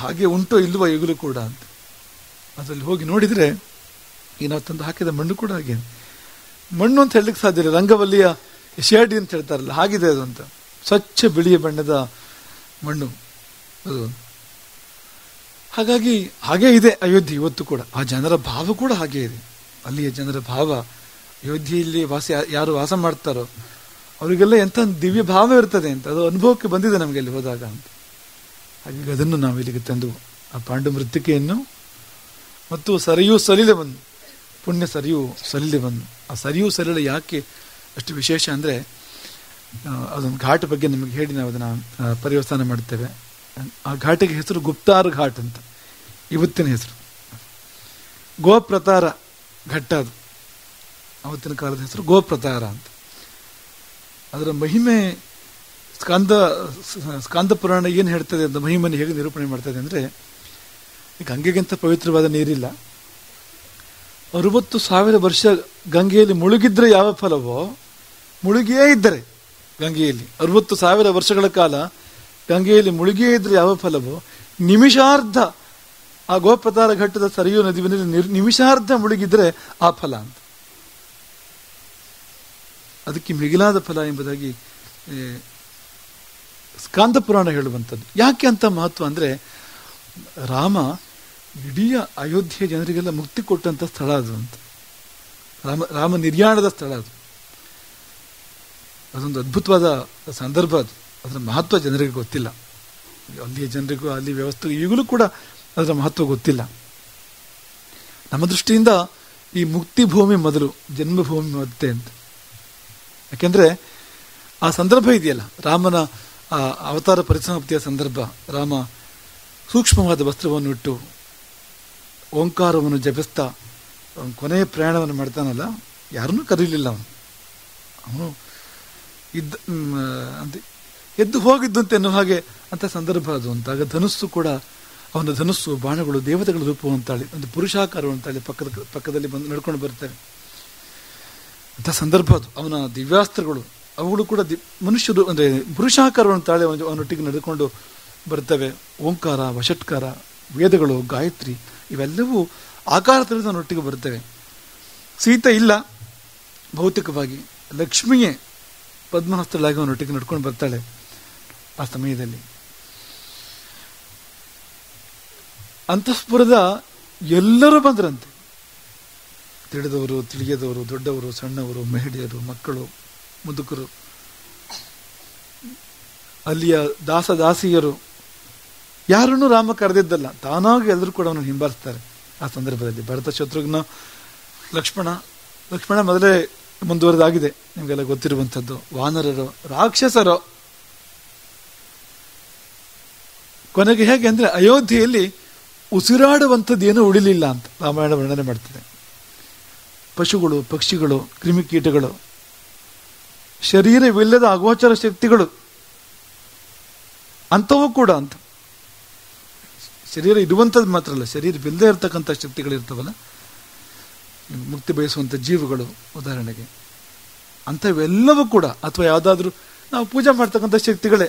ಹಾಗೆ ಉಂಟೋ ಇಲ್ವೋ ಈಗಲೂ ಕೂಡ ಅಂತ. ಅದರಲ್ಲಿ ಹೋಗಿ ನೋಡಿದ್ರೆ ಈ ನಾವು ತಂದು ಹಾಕಿದ ಮಣ್ಣು ಕೂಡ ಹಾಗೆ. ಮಣ್ಣು ಅಂತ ಹೇಳಲಿಕ್ಕೆ ಸಾಧ್ಯ ಇಲ್ಲ, ರಂಗವಲ್ಲಿಯ ಶೇಡಿ ಅಂತ ಹೇಳ್ತಾರಲ್ಲ ಹಾಗಿದೆ ಅದು ಅಂತ. ಸ್ವಚ್ಛ ಬಿಳಿಯ ಬಣ್ಣದ ಮಣ್ಣು ಅದು. ಹಾಗಾಗಿ ಹಾಗೇ ಇದೆ ಅಯೋಧ್ಯೆ ಇವತ್ತು ಕೂಡ. ಆ ಜನರ ಭಾವ ಕೂಡ ಹಾಗೇ ಇದೆ. ಅಲ್ಲಿಯ ಜನರ ಭಾವ, ಅಯೋಧ್ಯೆಯಲ್ಲಿ ಯಾರು ವಾಸ ಮಾಡ್ತಾರೋ ಅವರಿಗೆಲ್ಲ ಎಂಥ ದಿವ್ಯ ಭಾವ ಇರ್ತದೆ ಅಂತ ಅದು ಅನುಭವಕ್ಕೆ ಬಂದಿದೆ ನಮಗೆ ಅಲ್ಲಿ ಹೋದಾಗ ಅಂತ. ಹಾಗಾಗಿ ಅದನ್ನು ನಾವು ಇಲ್ಲಿಗೆ ತಂದು ಆ ಪಾಂಡು ಮೃತ್ತಿಕೆಯನ್ನು ಮತ್ತು ಸರಿಯೂ ಸಲಿಲವನ್ನು, ಪುಣ್ಯ ಸರಿಯೂ ಸಲಿಲವನ್ನು. ಆ ಸರಿಯೂ ಸಲಿಲ ಯಾಕೆ ಅಷ್ಟು ವಿಶೇಷ ಅಂದರೆ, ಅದೊಂದು ಘಾಟ್ ಬಗ್ಗೆ ನಿಮಗೆ ಹೇಳಿ ನಾವು ಅದನ್ನು ಪರ್ಯವಸಾನ ಮಾಡ್ತೇವೆ. ಆ ಘಾಟಿಗೆ ಹೆಸರು ಗುಪ್ತಾರ್ ಘಾಟ್ ಅಂತ, ಇವತ್ತಿನ ಹೆಸರು. ಗೋಪ್ರತಾರ ಘಟ್ಟ ಅದು, ಅವತ್ತಿನ ಕಾಲದ ಹೆಸರು ಗೋಪ್ರತಾರ ಅಂತ. ಅದರ ಮಹಿಮೆ ಸ್ಕಾಂದ ಪುರಾಣ ಏನು ಹೇಳ್ತದೆ ಅಂತ, ಮಹಿಮೆಯನ್ನು ಹೇಗೆ ನಿರೂಪಣೆ ಮಾಡ್ತದೆ ಅಂದರೆ, ಈಗ ಗಂಗೆಗಿಂತ ಪವಿತ್ರವಾದ ನೀರಿಲ್ಲ. 60,000 ವರ್ಷ ಗಂಗೆಯಲ್ಲಿ ಮುಳುಗಿದ್ರೆ ಯಾವ ಫಲವೋ, ಮುಳುಗಿಯೇ ಇದ್ದರೆ ಗಂಗೆಯಲ್ಲಿ 60,000 ವರ್ಷಗಳ ಕಾಲ ಗಂಗೆಯಲ್ಲಿ ಮುಳುಗಿಯೇ ಇದ್ರೆ ಯಾವ ಫಲವೋ, ನಿಮಿಷಾರ್ಧ ಆ ಗೋಪ್ರತಾರ ಘಟ್ಟದ ಸರಿಯೂ ನದಿಯಲ್ಲಿ ನಿಮಿಷಾರ್ಧ ಮುಳುಗಿದ್ರೆ ಆ ಫಲ ಅಂತ. ಅದಕ್ಕೆ ಮಿಗಿಲಾದ ಫಲ ಎಂಬುದಾಗಿ ಸ್ಕಾಂದ ಪುರಾಣ ಹೇಳುವಂಥದ್ದು. ಯಾಕೆ ಅಂತ ಮಹತ್ವ ಅಂದರೆ, ರಾಮ ಇಡೀ ಅಯೋಧ್ಯೆ ಜನರಿಗೆಲ್ಲ ಮುಕ್ತಿ ಕೊಟ್ಟಂಥ ಸ್ಥಳ ಅದು ಅಂತ. ರಾಮ ನಿರ್ಯಾಣದ ಸ್ಥಳ ಅದು. ಅದೊಂದು ಅದ್ಭುತವಾದ ಸಂದರ್ಭ ಅದು. ಅದರ ಮಹತ್ವ ಜನರಿಗೆ ಗೊತ್ತಿಲ್ಲ. ಅಲ್ಲಿಯ ಜನರಿಗೂ ಅಲ್ಲಿ ವ್ಯವಸ್ಥೆ ಈಗಲೂ ಕೂಡ ಅದರ ಮಹತ್ವ ಗೊತ್ತಿಲ್ಲ. ನಮ್ಮ ದೃಷ್ಟಿಯಿಂದ ಈ ಮುಕ್ತಿ ಭೂಮಿ ಮೊದಲು, ಜನ್ಮಭೂಮಿ ಮತ್ತೆ ಅಂತ. ಯಾಕೆಂದ್ರೆ ಆ ಸಂದರ್ಭ ಇದೆಯಲ್ಲ, ರಾಮನ ಆ ಅವತಾರ ಪರಿಸಮಾಪ್ತಿಯ ಸಂದರ್ಭ. ರಾಮ ಸೂಕ್ಷ್ಮವಾದ ವಸ್ತ್ರವನ್ನು ಇಟ್ಟು ಓಂಕಾರವನ್ನು ಜಪಿಸ್ತಾ ಕೊನೆಯ ಪ್ರಯಾಣವನ್ನು ಮಾಡ್ತಾನಲ್ಲ, ಯಾರನ್ನೂ ಕರೀಲಿಲ್ಲ ಅವನು ಎದ್ದು ಹೋಗಿದ್ದಂತೆ ಅನ್ನೋ ಹಾಗೆ ಅಂತ ಸಂದರ್ಭ ಅದು ಅಂತ. ಆಗ ಧನುಸ್ಸು ಕೂಡ, ಅವನ ಧನುಸ್ಸು ಬಾಣಗಳು ದೇವತೆಗಳ ರೂಪವಂತಾಳಿ, ಒಂದು ಪುರುಷಾಕಾರವಂತಾಳಿ ಪಕ್ಕದಲ್ಲಿ ಬಂದು ನಡ್ಕೊಂಡು ಬರ್ತವೆ ಅಂತ ಸಂದರ್ಭ ಅದು. ಅವನ ದಿವ್ಯಾಸ್ತ್ರಗಳು ಅವುಗಳು ಕೂಡ ಮನುಷ್ಯರು ಅಂದರೆ ಪುರುಷಾಕಾರವಂತಾಳಿ ಅವನೊಟ್ಟಿಗೆ ನಡೆದುಕೊಂಡು ಬರ್ತವೆ. ಓಂಕಾರ, ವಷಟ್ಕಾರ, ವೇದಗಳು, ಗಾಯತ್ರಿ ಇವೆಲ್ಲವೂ ಆಕಾರದಲ್ಲಿ ಅವನೊಟ್ಟಿಗೆ ಬರ್ತವೆ. ಸೀತೆ ಇಲ್ಲ ಭೌತಿಕವಾಗಿ, ಲಕ್ಷ್ಮಿಯೇ ಪದ್ಮಹಸ್ತಳಾಗಿ ಅವನೊಟ್ಟಿಗೆ ನಡ್ಕೊಂಡು ಬರ್ತಾಳೆ ಆ ಸಮಯದಲ್ಲಿ. ಅಂತಃಪುರದ ಎಲ್ಲರೂ ಬಂದ್ರಂತೆ, ತಿಳಿದವರು, ತಿಳಿಯದವರು, ದೊಡ್ಡವರು, ಸಣ್ಣವರು, ಮಹಿಳೆಯರು, ಮಕ್ಕಳು, ಮುದುಕರು, ಅಲ್ಲಿಯ ದಾಸದಾಸಿಯರು, ಯಾರನ್ನು ರಾಮ ಕರೆದಿದ್ದಲ್ಲ, ತಾನಾಗಿ ಎಲ್ಲರೂ ಕೂಡ ಅವನು ಹಿಂಬಾಲಿಸ್ತಾರೆ ಆ ಸಂದರ್ಭದಲ್ಲಿ. ಭರತ, ಶತ್ರುಘ್ನ, ಲಕ್ಷ್ಮಣ ಮೊದಲೇ ಮುಂದುವರೆದಾಗಿದೆ, ನಿಮಗೆಲ್ಲ ಗೊತ್ತಿರುವಂಥದ್ದು. ವಾನರರು, ರಾಕ್ಷಸರು, ಕೊನೆಗೆ ಹೇಗೆ ಅಂದ್ರೆ ಅಯೋಧ್ಯೆಯಲ್ಲಿ ಉಸಿರಾಡುವಂಥದ್ದು ಏನೂ ಉಳಿಲಿಲ್ಲ ಅಂತ ರಾಮಾಯಣ ವರ್ಣನೆ ಮಾಡ್ತದೆ. ಪಶುಗಳು, ಪಕ್ಷಿಗಳು, ಕ್ರಿಮಿಕೀಟಗಳು, ಶರೀರವಿಲ್ಲದ ಅಗೋಚರ ಶಕ್ತಿಗಳು ಅಂಥವೂ ಕೂಡ ಅಂತ. ಶರೀರ ಇರುವಂಥದ್ದು ಮಾತ್ರ ಅಲ್ಲ, ಶರೀರವಿಲ್ಲದೆ ಇರತಕ್ಕಂಥ ಶಕ್ತಿಗಳಿರ್ತವಲ್ಲ, ಮುಕ್ತಿ ಬಯಸುವಂಥ ಜೀವಗಳು ಉದಾಹರಣೆಗೆ, ಅಂಥವೆಲ್ಲವೂ ಕೂಡ, ಅಥವಾ ಯಾವುದಾದ್ರೂ ನಾವು ಪೂಜೆ ಮಾಡ್ತಕ್ಕಂಥ ಶಕ್ತಿಗಳೇ,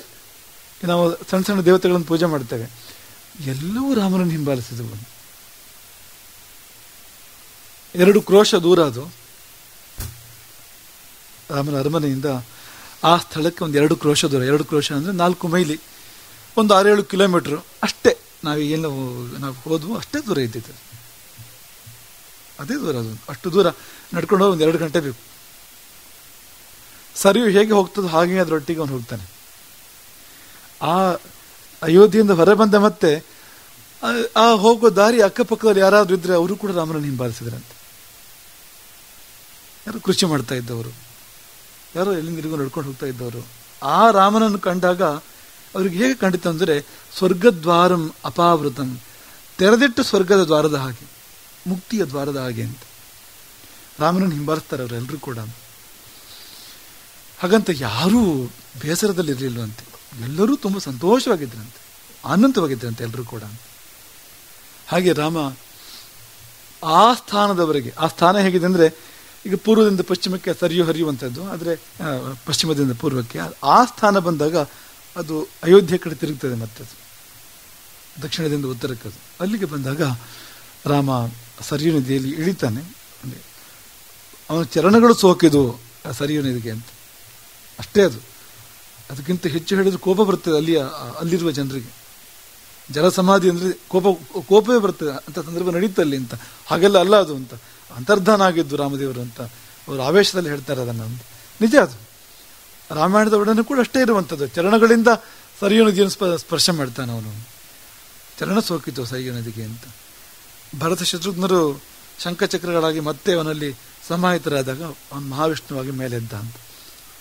ನಾವು ಸಣ್ಣ ಸಣ್ಣ ದೇವತೆಗಳನ್ನು ಪೂಜೆ ಮಾಡ್ತೇವೆ, ಎಲ್ಲವೂ ರಾಮನನ್ನು ಹಿಂಬಾಲಿಸಿದವು. 2 ಕ್ರೋಶ ದೂರ ಅದು, ರಾಮನ ಅರಮನೆಯಿಂದ ಆ ಸ್ಥಳಕ್ಕೆ ಒಂದು 2 ಕ್ರೋಶ ದೂರ. 2 ಕ್ರೋಶ ಅಂದರೆ 4 ಮೈಲಿ, ಒಂದು 6-7 ಕಿಲೋಮೀಟ್ರು ಅಷ್ಟೇ. ನಾವು ಹೋದ್ವು ಅಷ್ಟೇ ದೂರ ಇದ್ದಿತ್ತು, ಅದೇ ದೂರ ಅದು. ಅಷ್ಟು ದೂರ ನಡ್ಕೊಂಡು ಹೋಗಿ 1-2 ಗಂಟೆ ಬೇಕು. ಸರಿಯು ಹೇಗೆ ಹೋಗ್ತದೋ ಹಾಗೆ ಅದರೊಟ್ಟಿಗೆ ಅವನು ಹೋಗ್ತಾನೆ. ಆ ಅಯೋಧ್ಯೆಯಿಂದ ಹೊರ ಬಂದ ಮತ್ತೆ ಆ ಹೋಗೋ ದಾರಿ ಅಕ್ಕಪಕ್ಕದಲ್ಲಿ ಯಾರಾದ್ರೂ ಇದ್ರೆ ಅವರು ಕೂಡ ರಾಮನನ್ನು ಹಿಂಬಾಲಿಸಿದ್ರಂತೆ. ಯಾರು ಕೃಷಿ ಮಾಡ್ತಾ ಇದ್ದವರು, ಯಾರೋ ಎಲ್ಲಿಂದಿರಿಗೂ ನಡ್ಕೊಂಡು ಹೋಗ್ತಾ ಇದ್ದವರು, ಆ ರಾಮನನ್ನು ಕಂಡಾಗ ಅವ್ರಿಗೆ ಹೇಗೆ ಕಂಡಿತು ಅಂದರೆ, ಸ್ವರ್ಗದ್ವಾರಂ ಅಪಾವೃತಂ, ತೆರೆದಿಟ್ಟು ಸ್ವರ್ಗದ ದ್ವಾರದ ಹಾಗೆ, ಮುಕ್ತಿಯ ದ್ವಾರದ ಹಾಗೆ ಅಂತ ರಾಮನನ್ನು ಹಿಂಬಾಲಿಸ್ತಾರೆ ಅವರೆಲ್ಲರೂ ಕೂಡ. ಹಾಗಂತ ಯಾರೂ ಬೇಸರದಲ್ಲಿ ಇರಲಿಲ್ಲವಂತೆ, ಎಲ್ಲರೂ ತುಂಬ ಸಂತೋಷವಾಗಿದ್ರಂತೆ, ಆನಂದವಾಗಿದ್ರಂತೆ ಎಲ್ಲರೂ ಕೂಡ. ಹಾಗೆ ರಾಮ ಆ ಸ್ಥಾನದವರೆಗೆ, ಆ ಸ್ಥಾನ ಹೇಗಿದೆ ಅಂದರೆ, ಈಗ ಪೂರ್ವದಿಂದ ಪಶ್ಚಿಮಕ್ಕೆ ಸರಿಯು ಹರಿಯುವಂಥದ್ದು, ಆದರೆ ಪಶ್ಚಿಮದಿಂದ ಪೂರ್ವಕ್ಕೆ ಆ ಸ್ಥಾನ ಬಂದಾಗ ಅದು ಅಯೋಧ್ಯೆ ಕಡೆ ತಿರುಗ್ತದೆ, ಮತ್ತೆ ಅದು ದಕ್ಷಿಣದಿಂದ ಉತ್ತರಕ್ಕೆ. ಅದು ಅಲ್ಲಿಗೆ ಬಂದಾಗ ರಾಮ ಸರಿಯು ನದಿಯಲ್ಲಿ ಇಳಿತಾನೆ. ಅವನ ಚರಣಗಳು ಸೋಕಿದು ಸರಿಯು ನದಿಗೆ ಅಂತ ಅಷ್ಟೇ. ಅದು ಅದಕ್ಕಿಂತ ಹೆಚ್ಚು ಹೇಳಿದ್ರೆ ಕೋಪ ಬರ್ತದೆ ಅಲ್ಲಿರುವ ಜನರಿಗೆ. ಜಲಸಮಾಧಿ ಅಂದರೆ ಕೋಪವೇ ಬರ್ತದೆ ಅಂತ ಸಂದರ್ಭ ನಡೀತಲ್ಲಿ ಅಂತ. ಹಾಗೆಲ್ಲ ಅಲ್ಲ ಅದು ಅಂತ, ಅಂತರ್ಧಾನ ಆಗಿದ್ದು ರಾಮದೇವರು ಅಂತ ಅವರು ಆವೇಶದಲ್ಲಿ ಹೇಳ್ತಾರೆ ಅದನ್ನು ಅಂತ. ನಿಜ ಅದು. ರಾಮಾಯಣದ ಒಡನೆ ಕೂಡ ಅಷ್ಟೇ ಇರುವಂಥದ್ದು. ಚರಣಗಳಿಂದ ಸರಿಯು ನದಿಯನ್ನು ಸ್ಪರ್ಶ ಮಾಡ್ತಾನೆ ಅವನು. ಚರಣ ಸೋಕಿತು ಸರಿಯು ನದಿಗೆ ಅಂತ. ಭರತ ಶತ್ರುಘ್ನರು ಶಂಖಚಕ್ರಗಳಾಗಿ ಮತ್ತೆ ಅವನಲ್ಲಿ ಸಮಾಹಿತರಾದಾಗ ಅವನು ಮಹಾವಿಷ್ಣುವಾಗಿ ಮೇಲೆದ್ದ ಅಂತ.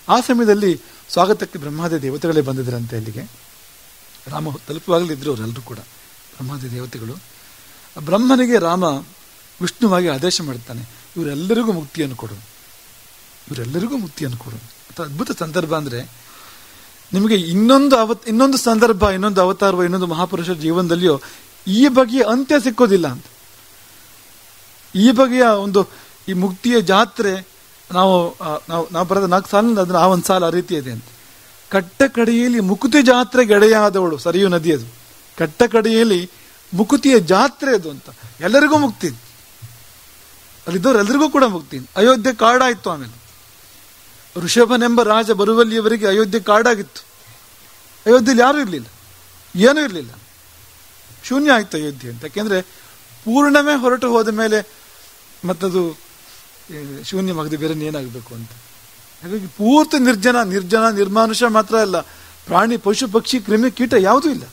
ಆ ಸಮಯದಲ್ಲಿ ಸ್ವಾಗತಕ್ಕೆ ಬ್ರಹ್ಮಾದಿ ದೇವತೆಗಳೇ ಬಂದಿದ್ದರಂತೆ ಅಲ್ಲಿಗೆ. ರಾಮ ತಲುಪುವಾಗಲಿದ್ರು ಅವರೆಲ್ಲರೂ ಕೂಡ ಬ್ರಹ್ಮಾದಿ ದೇವತೆಗಳು. ಬ್ರಹ್ಮನಿಗೆ ರಾಮ ವಿಷ್ಣುವಾಗಿ ಆದೇಶ ಮಾಡ್ತಾನೆ, ಇವರೆಲ್ಲರಿಗೂ ಮುಕ್ತಿಯನ್ನು ಕೊಡು, ಇವರೆಲ್ಲರಿಗೂ ಮುಕ್ತಿಯನ್ನು ಕೊಡು ಅಂತ. ಅದ್ಭುತ ಸಂದರ್ಭ ಅಂದರೆ, ನಿಮಗೆ ಇನ್ನೊಂದು ಸಂದರ್ಭ, ಇನ್ನೊಂದು ಅವತಾರವೋ, ಇನ್ನೊಂದು ಮಹಾಪುರುಷರ ಜೀವನದಲ್ಲಿಯೋ ಈ ಬಗೆಯ ಅಂತ್ಯ ಸಿಕ್ಕೋದಿಲ್ಲ ಅಂತ. ಈ ಬಗೆಯ ಈ ಮುಕ್ತಿಯ ಜಾತ್ರೆ ನಾವು ಬರೆದ 4 ಸಾಲಿನ ಅದನ್ನ ಆ 1 ಸಾಲ ಆ ರೀತಿ ಇದೆ ಅಂತ. ಕಟ್ಟ ಕಡೆಯಲ್ಲಿ ಮುಕುತಿ ಜಾತ್ರೆಗೆ ಎಡೆಯಾದವಳು ಸರಿಯು ನದಿ. ಅದು ಕಟ್ಟ ಕಡೆಯಲ್ಲಿ ಮುಕುತಿಯ ಜಾತ್ರೆ ಅದು ಅಂತ. ಎಲ್ಲರಿಗೂ ಮುಕ್ತಿ, ಅಲ್ಲಿದ್ದವ್ರು ಎಲ್ರಿಗೂ ಕೂಡ ಮುಕ್ತಿ. ಅಯೋಧ್ಯೆ ಕಾಡಾಯ್ತು. ಆಮೇಲೆ ಋಷಭನೆಂಬ ರಾಜ ಬರುವಲ್ಲಿಯವರೆಗೆ ಅಯೋಧ್ಯೆ ಕಾಡಾಗಿತ್ತು. ಅಯೋಧ್ಯೆಯಲ್ಲಿ ಯಾರೂ ಇರಲಿಲ್ಲ, ಏನೂ ಇರಲಿಲ್ಲ, ಶೂನ್ಯ ಆಯ್ತು ಅಯೋಧ್ಯೆ ಅಂತ. ಯಾಕೆಂದ್ರೆ ಪೂರ್ಣಮೇ ಹೊರಟು ಹೋದ ಮೇಲೆ ಮತ್ತದು ಶೂನ್ಯವಾಗದೆ ಬೇರೆ ಏನಾಗಬೇಕು ಅಂತ. ಹಾಗಾಗಿ ಪೂರ್ತಿ ನಿರ್ಜನ, ನಿರ್ಮಾನುಷ ಮಾತ್ರ ಅಲ್ಲ, ಪ್ರಾಣಿ ಪಶು ಪಕ್ಷಿ ಕ್ರಿಮಿ ಕೀಟ ಯಾವುದೂ ಇಲ್ಲ,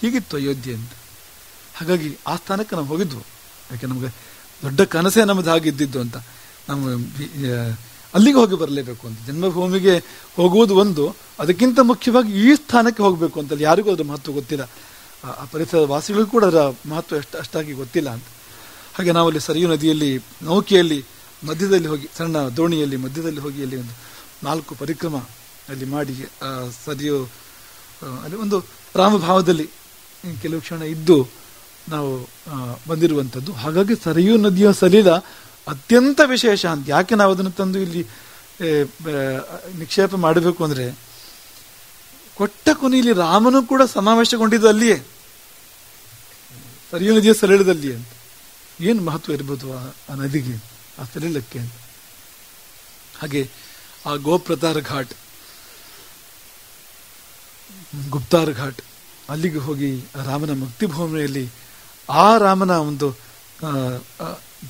ಹೀಗಿತ್ತು ಅಯೋಧ್ಯೆ ಅಂತ. ಹಾಗಾಗಿ ಆ ಸ್ಥಾನಕ್ಕೆ ನಾವು ಹೋಗಿದ್ವು. ಯಾಕೆ ನಮಗೆ ದೊಡ್ಡ ಕನಸೇ ನಮ್ಮದು ಹಾಗಿದ್ದಿದ್ದು ಅಂತ. ನಾವು ಅಲ್ಲಿಗೆ ಹೋಗಿ ಬರಲೇಬೇಕು ಅಂತ. ಜನ್ಮಭೂಮಿಗೆ ಹೋಗುವುದು ಒಂದು, ಅದಕ್ಕಿಂತ ಮುಖ್ಯವಾಗಿ ಈ ಸ್ಥಾನಕ್ಕೆ ಹೋಗಬೇಕು ಅಂತ. ಯಾರಿಗೂ ಅದರ ಮಹತ್ವ ಗೊತ್ತಿಲ್ಲ, ಆ ಪರಿಸರ ವಾಸಿಗಳಿಗೂ ಕೂಡ ಅದರ ಮಹತ್ವ ಅಷ್ಟಾಗಿ ಗೊತ್ತಿಲ್ಲ ಅಂತ. ಹಾಗೆ ನಾವಲ್ಲಿ ಸರಿಯೂ ನದಿಯಲ್ಲಿ ನೌಕೆಯಲ್ಲಿ ಮಧ್ಯದಲ್ಲಿ ಹೋಗಿ, ಸಣ್ಣ ದೋಣಿಯಲ್ಲಿ ಮಧ್ಯದಲ್ಲಿ ಹೋಗಿ ಅಲ್ಲಿ ಒಂದು 4 ಪರಿಕ್ರಮ ಅಲ್ಲಿ ಮಾಡಿ ಸರಿಯು ಅಲ್ಲಿ ಒಂದು ರಾಮಭಾವದಲ್ಲಿ ಕೆಲವು ಕ್ಷಣ ಇದ್ದು ನಾವು ಬಂದಿರುವಂಥದ್ದು. ಹಾಗಾಗಿ ಸರಿಯೂ ನದಿಯ ಸಲಿಲ ಅತ್ಯಂತ ವಿಶೇಷ ಅಂತ. ಯಾಕೆ ನಾವು ಅದನ್ನು ತಂದು ಇಲ್ಲಿ ನಿಕ್ಷೇಪ ಮಾಡಬೇಕು ಅಂದ್ರೆ, ಕೊಟ್ಟ ಕೊನೆಯಲ್ಲಿ ರಾಮನು ಕೂಡ ಸಮಾವೇಶಗೊಂಡಿದ್ದು ಅಲ್ಲಿಯೇ, ಸರಿಯೂ ನದಿಯ ಸಲಿಲದಲ್ಲಿ ಅಂತ. ಏನು ಮಹತ್ವ ಇರ್ಬೋದು ಆ ನದಿಗೆ, ಆ ಸಲಿಲಕ್ಕೆ ಅಂತ. ಹಾಗೆ ಆ ಗೋಪ್ರತಾರ ಘಾಟ್, ಗುಪ್ತಾರ್ ಘಾಟ್, ಅಲ್ಲಿಗೆ ಹೋಗಿ ರಾಮನ ಮುಕ್ತಿ ಭೂಮಿಯಲ್ಲಿ ಆ ರಾಮನ ಒಂದು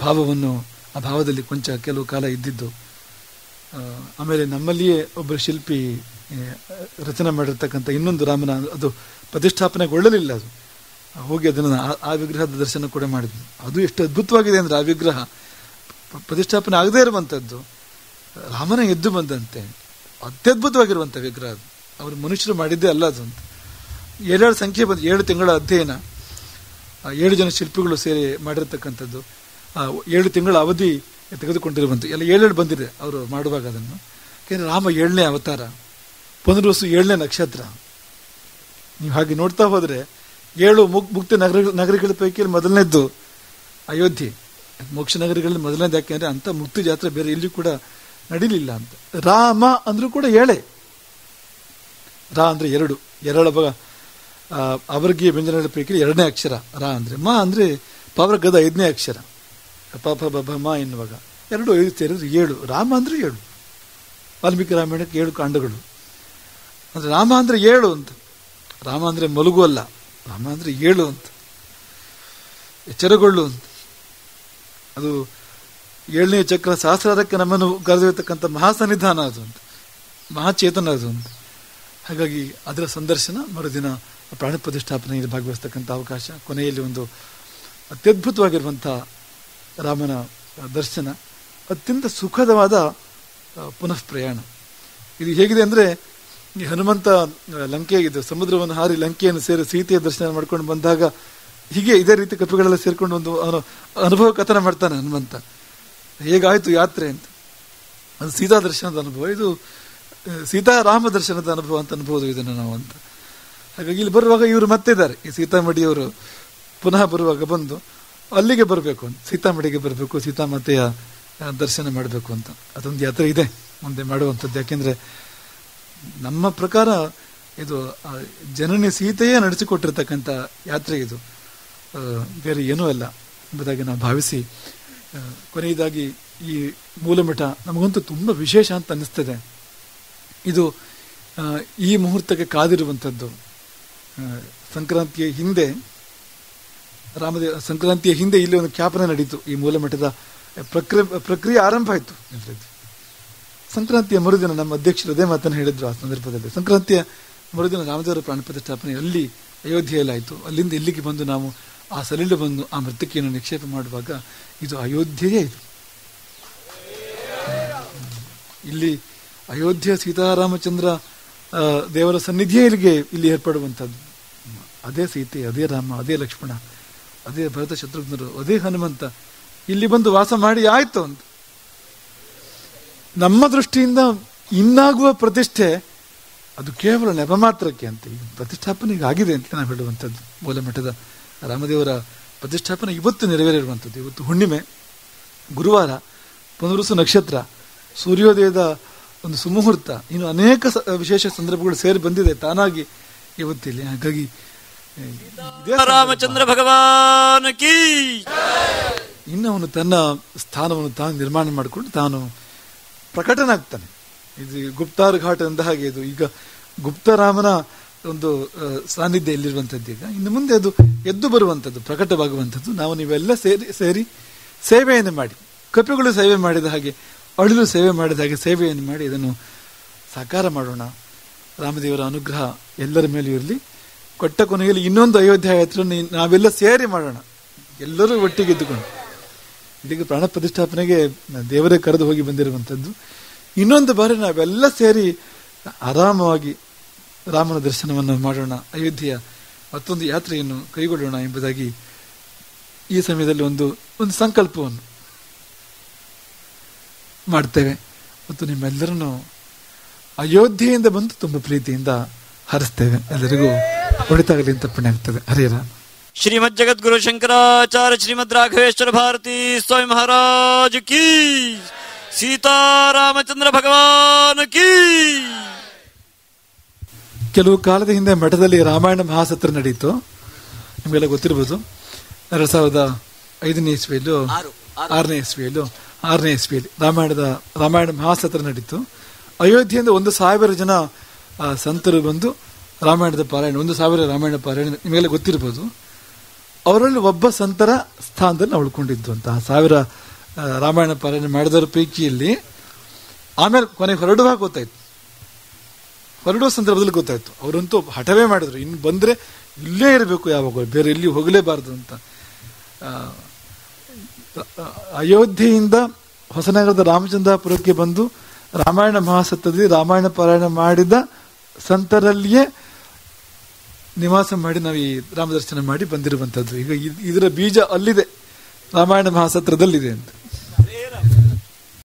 ಭಾವವನ್ನು, ಆ ಭಾವದಲ್ಲಿ ಕೊಂಚ ಕೆಲವು ಕಾಲ ಇದ್ದಿದ್ದು. ಆಮೇಲೆ ನಮ್ಮಲ್ಲಿಯೇ ಒಬ್ಬ ಶಿಲ್ಪಿ ರಚನೆ ಮಾಡಿರ್ತಕ್ಕಂಥ ಇನ್ನೊಂದು ರಾಮನ, ಅದು ಪ್ರತಿಷ್ಠಾಪನೆಗೊಳ್ಳಲಿಲ್ಲ, ಅದು ಹೋಗಿ ಅದನ್ನು ಆ ವಿಗ್ರಹದ ದರ್ಶನ ಕೂಡ ಮಾಡಿದ್ವಿ. ಅದು ಎಷ್ಟು ಅದ್ಭುತವಾಗಿದೆ ಅಂದ್ರೆ, ಆ ವಿಗ್ರಹ ಪ್ರತಿಷ್ಠಾಪನೆ ಆಗದೇ ಇರುವಂಥದ್ದು, ರಾಮನ ಎದ್ದು ಬಂದಂತೆ ಅತ್ಯದ್ಭುತವಾಗಿರುವಂಥ ವಿಗ್ರಹ ಅದು. ಅವರು ಮನುಷ್ಯರು ಮಾಡಿದ್ದೇ ಅಲ್ಲ ಅದು ಅಂತ. 7 ಸಂಖ್ಯೆ ಬಂದು 7 ತಿಂಗಳ ಅಧ್ಯಯನ, 7 ಜನ ಶಿಲ್ಪಿಗಳು ಸೇರಿ ಮಾಡಿರ್ತಕ್ಕಂಥದ್ದು, 7 ತಿಂಗಳ ಅವಧಿ ತೆಗೆದುಕೊಂಡಿರುವಂಥ ಎಲ್ಲ 7 ಬಂದಿದೆ ಅವರು ಮಾಡುವಾಗ ಅದನ್ನು. ಯಾಕೆಂದ್ರೆ ರಾಮ 7ನೇ ಅವತಾರ, ಪುನರ್ವಸು 7ನೇ ನಕ್ಷತ್ರ. ನೀವು ಹಾಗೆ ನೋಡ್ತಾ ಹೋದ್ರೆ 7 ಮುಕ್ತ ನಗರಗಳ ಪೈಕಿ ಮೊದಲನೇದ್ದು ಅಯೋಧ್ಯೆ, ಮೋಕ್ಷ ನಗರಗಳಲ್ಲಿ ಮೊದಲನೇದು. ಯಾಕೆಂದ್ರೆ ಅಂತ ಮುಕ್ತಿ ಜಾತ್ರೆ ಬೇರೆ ಇಲ್ಲಿ ಕೂಡ ನಡೀಲಿಲ್ಲ ಅಂತ. ರಾಮ ಅಂದ್ರೂ ಕೂಡ 7. ರಾ ಅಂದ್ರೆ 2, ಎರಳಭ ಅವರ್ಗೀಯ ವ್ಯಂಜನಗಳ ಪೈಕಿ 2ನೇ ಅಕ್ಷರ ರಾ ಅಂದ್ರೆ. ಮ ಅಂದ್ರೆ ಪವರ್ಗದ 5ನೇ ಅಕ್ಷರ, ಪ ಪ ಬ ಮ ಎನ್ನುವಾಗ 2 5 ಸೇರಿದ್ರೆ 7. ರಾಮ ಅಂದ್ರೆ 7. ವಾಲ್ಮೀಕಿ ರಾಮಾಯಣಕ್ಕೆ 7 ಕಾಂಡಗಳು ಅಂದ್ರೆ ರಾಮ ಅಂದ್ರೆ 7 ಅಂತ. ರಾಮ ಅಂದ್ರೆ ಮಲಗು ಅಲ್ಲ, ರಾಮ ಅಂದ್ರೆ 7 ಅಂತ, ಎಚ್ಚರಗೊಳ್ಳು ಅಂತ. ಅದು 7ನೇ ಚಕ್ರ ಸಹಸ್ರಾರಕ್ಕೆ ನಮ್ಮನ್ನು ಕರೆದೊಯ್ಯತಕ್ಕಂಥ ಮಹಾಸನ್ನಿಧಾನ ಅದು ಅಂತ, ಮಹಾಚೇತನ ಅದು ಅಂತ. ಹಾಗಾಗಿ ಅದರ ಸಂದರ್ಶನ, ಮರುದಿನ ಪ್ರಾಣ ಪ್ರತಿಷ್ಠಾಪನೆಯಲ್ಲಿ ಭಾಗವಹಿಸ್ತಕ್ಕಂಥ ಅವಕಾಶ, ಕೊನೆಯಲ್ಲಿ ಒಂದು ಅತ್ಯದ್ಭುತವಾಗಿರುವಂಥ ರಾಮನ ದರ್ಶನ, ಅತ್ಯಂತ ಸುಖದವಾದ ಪುನಃ ಪ್ರಯಾಣ. ಇದು ಹೇಗಿದೆ ಅಂದರೆ, ಈ ಹನುಮಂತ ಲಂಕೆಗಿದ್ದು ಸಮುದ್ರವನ್ನು ಹಾರಿ ಲಂಕೆಯನ್ನು ಸೇರಿ ಸೀತೆಯ ದರ್ಶನ ಮಾಡ್ಕೊಂಡು ಬಂದಾಗ ಹೀಗೆ ಇದೇ ರೀತಿ ಕಪಿಗಳೆಲ್ಲ ಸೇರ್ಕೊಂಡು ಒಂದು ಅನುಭವ ಕಥನ ಮಾಡ್ತಾನೆ ಹನುಮಂತ. ಹೇಗಾಯ್ತು ಯಾತ್ರೆ ಅಂತ. ಅದು ಸೀತಾ ದರ್ಶನದ ಅನುಭವ, ಇದು ಸೀತಾರಾಮ ದರ್ಶನದ ಅನುಭವ ಅಂತ ಅನ್ಬೋದು ಇದನ್ನು ನಾವು ಅಂತ. ಹಾಗಾಗಿ ಇಲ್ಲಿ ಬರುವಾಗ ಇವರು ಮತ್ತೆ ಇದ್ದಾರೆ, ಈ ಸೀತಾಮಡಿಯವರು ಪುನಃ ಬರುವಾಗ ಬಂದು ಅಲ್ಲಿಗೆ ಬರಬೇಕು ಅಂತ, ಸೀತಾಮಡಿಗೆ ಬರಬೇಕು, ಸೀತಾಮಾತೆಯ ದರ್ಶನ ಮಾಡಬೇಕು ಅಂತ. ಅದೊಂದು ಯಾತ್ರೆ ಇದೆ ಮುಂದೆ ಮಾಡುವಂಥದ್ದು. ಯಾಕೆಂದ್ರೆ ನಮ್ಮ ಪ್ರಕಾರ ಇದು ಜನನಿ ಸೀತೆಯೇ ನಡೆಸಿಕೊಟ್ಟಿರ್ತಕ್ಕಂಥ ಯಾತ್ರೆ ಇದು, ಬೇರೆ ಏನೂ ಅಲ್ಲ ಎಂಬುದಾಗಿ ನಾವು ಭಾವಿಸಿ, ಕೊನೆಯದಾಗಿ ಈ ಮೂಲಮಠ ನಮಗಂತೂ ತುಂಬ ವಿಶೇಷ ಅಂತ ಅನ್ನಿಸ್ತದೆ. ಇದು ಈ ಮುಹೂರ್ತಕ್ಕೆ ಕಾದಿರುವಂಥದ್ದು. ಸಂಕ್ರಾಂತಿಯ ಹಿಂದೆ ಸಂಕ್ರಾಂತಿಯ ಹಿಂದೆ ಇಲ್ಲಿ ಒಂದು ಖ್ಯಾಪನೆ ನಡೀತು. ಈ ಮೂಲಮಠದ ಪ್ರಕ್ರಿಯೆ ಆರಂಭ ಆಯಿತು. ಸಂಕ್ರಾಂತಿಯ ಮರುದಿನ ನಮ್ಮ ಅಧ್ಯಕ್ಷರು ಅದೇ ಮಾತನ್ನು ಹೇಳಿದ್ರು ಆ ಸಂದರ್ಭದಲ್ಲಿ. ಸಂಕ್ರಾಂತಿಯ ಮರುದಿನ ರಾಮದೇವರ ಪ್ರಾಣ ಪ್ರತಿಷ್ಠಾಪನೆ ಅಲ್ಲಿ ಅಯೋಧ್ಯೆಯಲ್ಲಿ ಆಯಿತು. ಅಲ್ಲಿಂದ ಇಲ್ಲಿಗೆ ಬಂದು ನಾವು ಆ ಸಲಿಲು ಬಂದು ಆ ಮೃತ್ತಿಕೆಯನ್ನು ನಿಕ್ಷೇಪ ಮಾಡುವಾಗ ಇದು ಅಯೋಧ್ಯೆಯೇ ಇದು. ಇಲ್ಲಿ ಅಯೋಧ್ಯೆ ಸೀತಾರಾಮಚಂದ್ರ ದೇವರ ಸನ್ನಿಧಿಯೇ ಇಲ್ಲಿ ಏರ್ಪಡುವಂಥದ್ದು. ಅದೇ ಸೀತೆ, ಅದೇ ರಾಮ, ಅದೇ ಲಕ್ಷ್ಮಣ, ಅದೇ ಭರತ ಶತ್ರುಘ್ನರು, ಅದೇ ಹನುಮಂತ ಇಲ್ಲಿ ಬಂದು ವಾಸ ಮಾಡಿ ಆಯ್ತು ಅಂತ. ನಮ್ಮ ದೃಷ್ಟಿಯಿಂದ ಇನ್ನಾಗುವ ಪ್ರತಿಷ್ಠೆ ಅದು ಕೇವಲ ನೆಪ ಮಾತ್ರಕ್ಕೆ ಅಂತ. ಈಗ ಪ್ರತಿಷ್ಠಾಪನೆ ಈಗ ಆಗಿದೆ ಅಂತ ನಾವು ಹೇಳುವಂಥದ್ದು. ಮೂಲಮಠದ ರಾಮದೇವರ ಪ್ರತಿಷ್ಠಾಪನೆ ಇವತ್ತು ನೆರವೇರಿರುವಂಥದ್ದು. ಇವತ್ತು ಹುಣ್ಣಿಮೆ, ಗುರುವಾರ, ಪುನರ್ವಸು ನಕ್ಷತ್ರ, ಸೂರ್ಯೋದಯದ ಒಂದು ಸುಮುಹೂರ್ತ, ಇನ್ನು ಅನೇಕ ವಿಶೇಷ ಸಂದರ್ಭಗಳು ಸೇರಿ ಬಂದಿದೆ ತಾನಾಗಿ ಇವತ್ತಿಲ್ಲಿ. ಹಾಗಾಗಿ ರಾಮಚಂದ್ರ ಭಗವಾನ್ ಕೀ. ಇನ್ನು ಅವನು ತನ್ನ ಸ್ಥಾನವನ್ನು ತಾನು ನಿರ್ಮಾಣ ಮಾಡಿಕೊಂಡು ತಾನು ಪ್ರಕಟನಾಗ್ತಾನೆ. ಇದು ಗುಪ್ತಾರ್ ಘಾಟ್ ಅಂದ ಹಾಗೆ ಇದು ಈಗ ಗುಪ್ತರಾಮನ ಒಂದು ಸಾನ್ನಿಧ್ಯ ಇಲ್ಲಿರುವಂಥದ್ದು. ಈಗ ಇನ್ನು ಮುಂದೆ ಅದು ಎದ್ದು ಬರುವಂಥದ್ದು, ಪ್ರಕಟವಾಗುವಂಥದ್ದು. ನಾವು ನೀವೆಲ್ಲ ಸೇರಿ ಸೇವೆಯನ್ನು ಮಾಡಿ, ಕಪಿಗಳು ಸೇವೆ ಮಾಡಿದ ಹಾಗೆ, ಅಳಿಲು ಸೇವೆ ಮಾಡಿದ ಹಾಗೆ ಸೇವೆಯನ್ನು ಮಾಡಿ ಇದನ್ನು ಸಾಕಾರ ಮಾಡೋಣ. ರಾಮದೇವರ ಅನುಗ್ರಹ ಎಲ್ಲರ ಮೇಲೂ ಇರಲಿ. ಕೊಟ್ಟ ಕೊನೆಯಲ್ಲಿ ಇನ್ನೊಂದು ಅಯೋಧ್ಯ ಯಾತ್ರೆ ನಾವೆಲ್ಲ ಸೇರಿ ಮಾಡೋಣ, ಎಲ್ಲರೂ ಒಟ್ಟಿಗೆ ಇದ್ದುಕೊಂಡು. ಇದೀಗ ಪ್ರಾಣ ಪ್ರತಿಷ್ಠಾಪನೆಗೆ ದೇವರೇ ಕರೆದು ಹೋಗಿ ಬಂದಿರುವಂಥದ್ದು. ಇನ್ನೊಂದು ಬಾರಿ ನಾವೆಲ್ಲ ಸೇರಿ ಆರಾಮವಾಗಿ ರಾಮನ ದರ್ಶನವನ್ನು ಮಾಡೋಣ, ಅಯೋಧ್ಯೆಯ ಮತ್ತೊಂದು ಯಾತ್ರೆಯನ್ನು ಕೈಗೊಳ್ಳೋಣ ಎಂಬುದಾಗಿ ಈ ಸಮಯದಲ್ಲಿ ಒಂದು ಸಂಕಲ್ಪವನ್ನು ಮಾಡ್ತೇವೆ. ಮತ್ತು ನಿಮ್ಮೆಲ್ಲರನ್ನು ಅಯೋಧ್ಯೆಯಿಂದ ಬಂದು ತುಂಬ ಪ್ರೀತಿಯಿಂದ ಹರಿಸ್ತೇವೆ. ಎಲ್ಲರಿಗೂ ಒಳಿತಾಗಲಿ ಅಂತ ಪುಣ್ಯ ಆಗ್ತದೆ. ಹರಿಯರ ಶ್ರೀಮದ್ ಜಗದ್ಗುರು ಶಂಕರಾಚಾರ್ಯ ಶ್ರೀಮದ್ ರಾಘವೇಶ್ವರ ಭಾರತಿ ಸ್ವಾಮಿ ಮಹಾರಾಜ್ ಕೀ, ಸೀತಾರಾಮಚಂದ್ರ ಭಗವಾನ್ ಕೀ. ಕೆಲವು ಕಾಲದ ಹಿಂದೆ ಮಠದಲ್ಲಿ ರಾಮಾಯಣ ಮಹಾಸತ್ರ ನಡೆಯಿತು. ನಿಮಗೆಲ್ಲ ಗೊತ್ತಿರ್ಬೋದು. 2005ನೇ ಇಸ್ವಿಯಲ್ಲೂ 6ನೇ ಇಸ್ವಿಯಲ್ಲಿ ರಾಮಾಯಣ ಮಹಾಸತ್ರ ನಡೀತು. ಅಯೋಧ್ಯೆಯಿಂದ 1,000 ಜನ ಸಂತರು ಬಂದು ರಾಮಾಯಣದ ಪಾರಾಯಣ, 1,000 ರಾಮಾಯಣ ಪಾರಾಯಣ ನಿಮಗೆಲ್ಲ ಗೊತ್ತಿರ್ಬೋದು. ಅವರಲ್ಲಿ ಒಬ್ಬ ಸಂತರ ಸ್ಥಾನದಲ್ಲಿ ನಾವು ಉಳ್ಕೊಂಡಿದ್ದು ಅಂತ. 1000 ರಾಮಾಯಣ ಪಾರಾಯಣ ಮಾಡಿದವರ ಪೈಕಿಯಲ್ಲಿ ಆಮೇಲೆ ಕೊನೆಗೆ ಹೊರಡುವಾಗ ಗೊತ್ತಾಯ್ತು, ಹೊರಡುವ ಸಂದರ್ಭದಲ್ಲಿ ಗೊತ್ತಾಯ್ತು. ಅವರಂತೂ ಹಠವೇ ಮಾಡಿದ್ರು, ಇನ್ನು ಬಂದ್ರೆ ಇಲ್ಲೇ ಇರಬೇಕು, ಯಾವಾಗ ಬೇರೆ ಎಲ್ಲಿ ಹೋಗಲೇಬಾರದು ಅಂತ. ಅಯೋಧ್ಯೆಯಿಂದ ಹೊಸನಗರದ ರಾಮಚಂದ್ರಾಪುರಕ್ಕೆ ಬಂದು ರಾಮಾಯಣ ಮಹಾಸತ್ರದಲ್ಲಿ ರಾಮಾಯಣ ಪಾರಾಯಣ ಮಾಡಿದ ಸಂತರಲ್ಲಿಯೇ ನಿವಾಸ ಮಾಡಿ ನಾವು ಈ ರಾಮದರ್ಶನ ಮಾಡಿ ಬಂದಿರುವಂಥದ್ದು. ಈಗ ಇದರ ಬೀಜ ಅಲ್ಲಿದೆ, ರಾಮಾಯಣ ಮಹಾಸತ್ರದಲ್ಲಿದೆ ಅಂತ.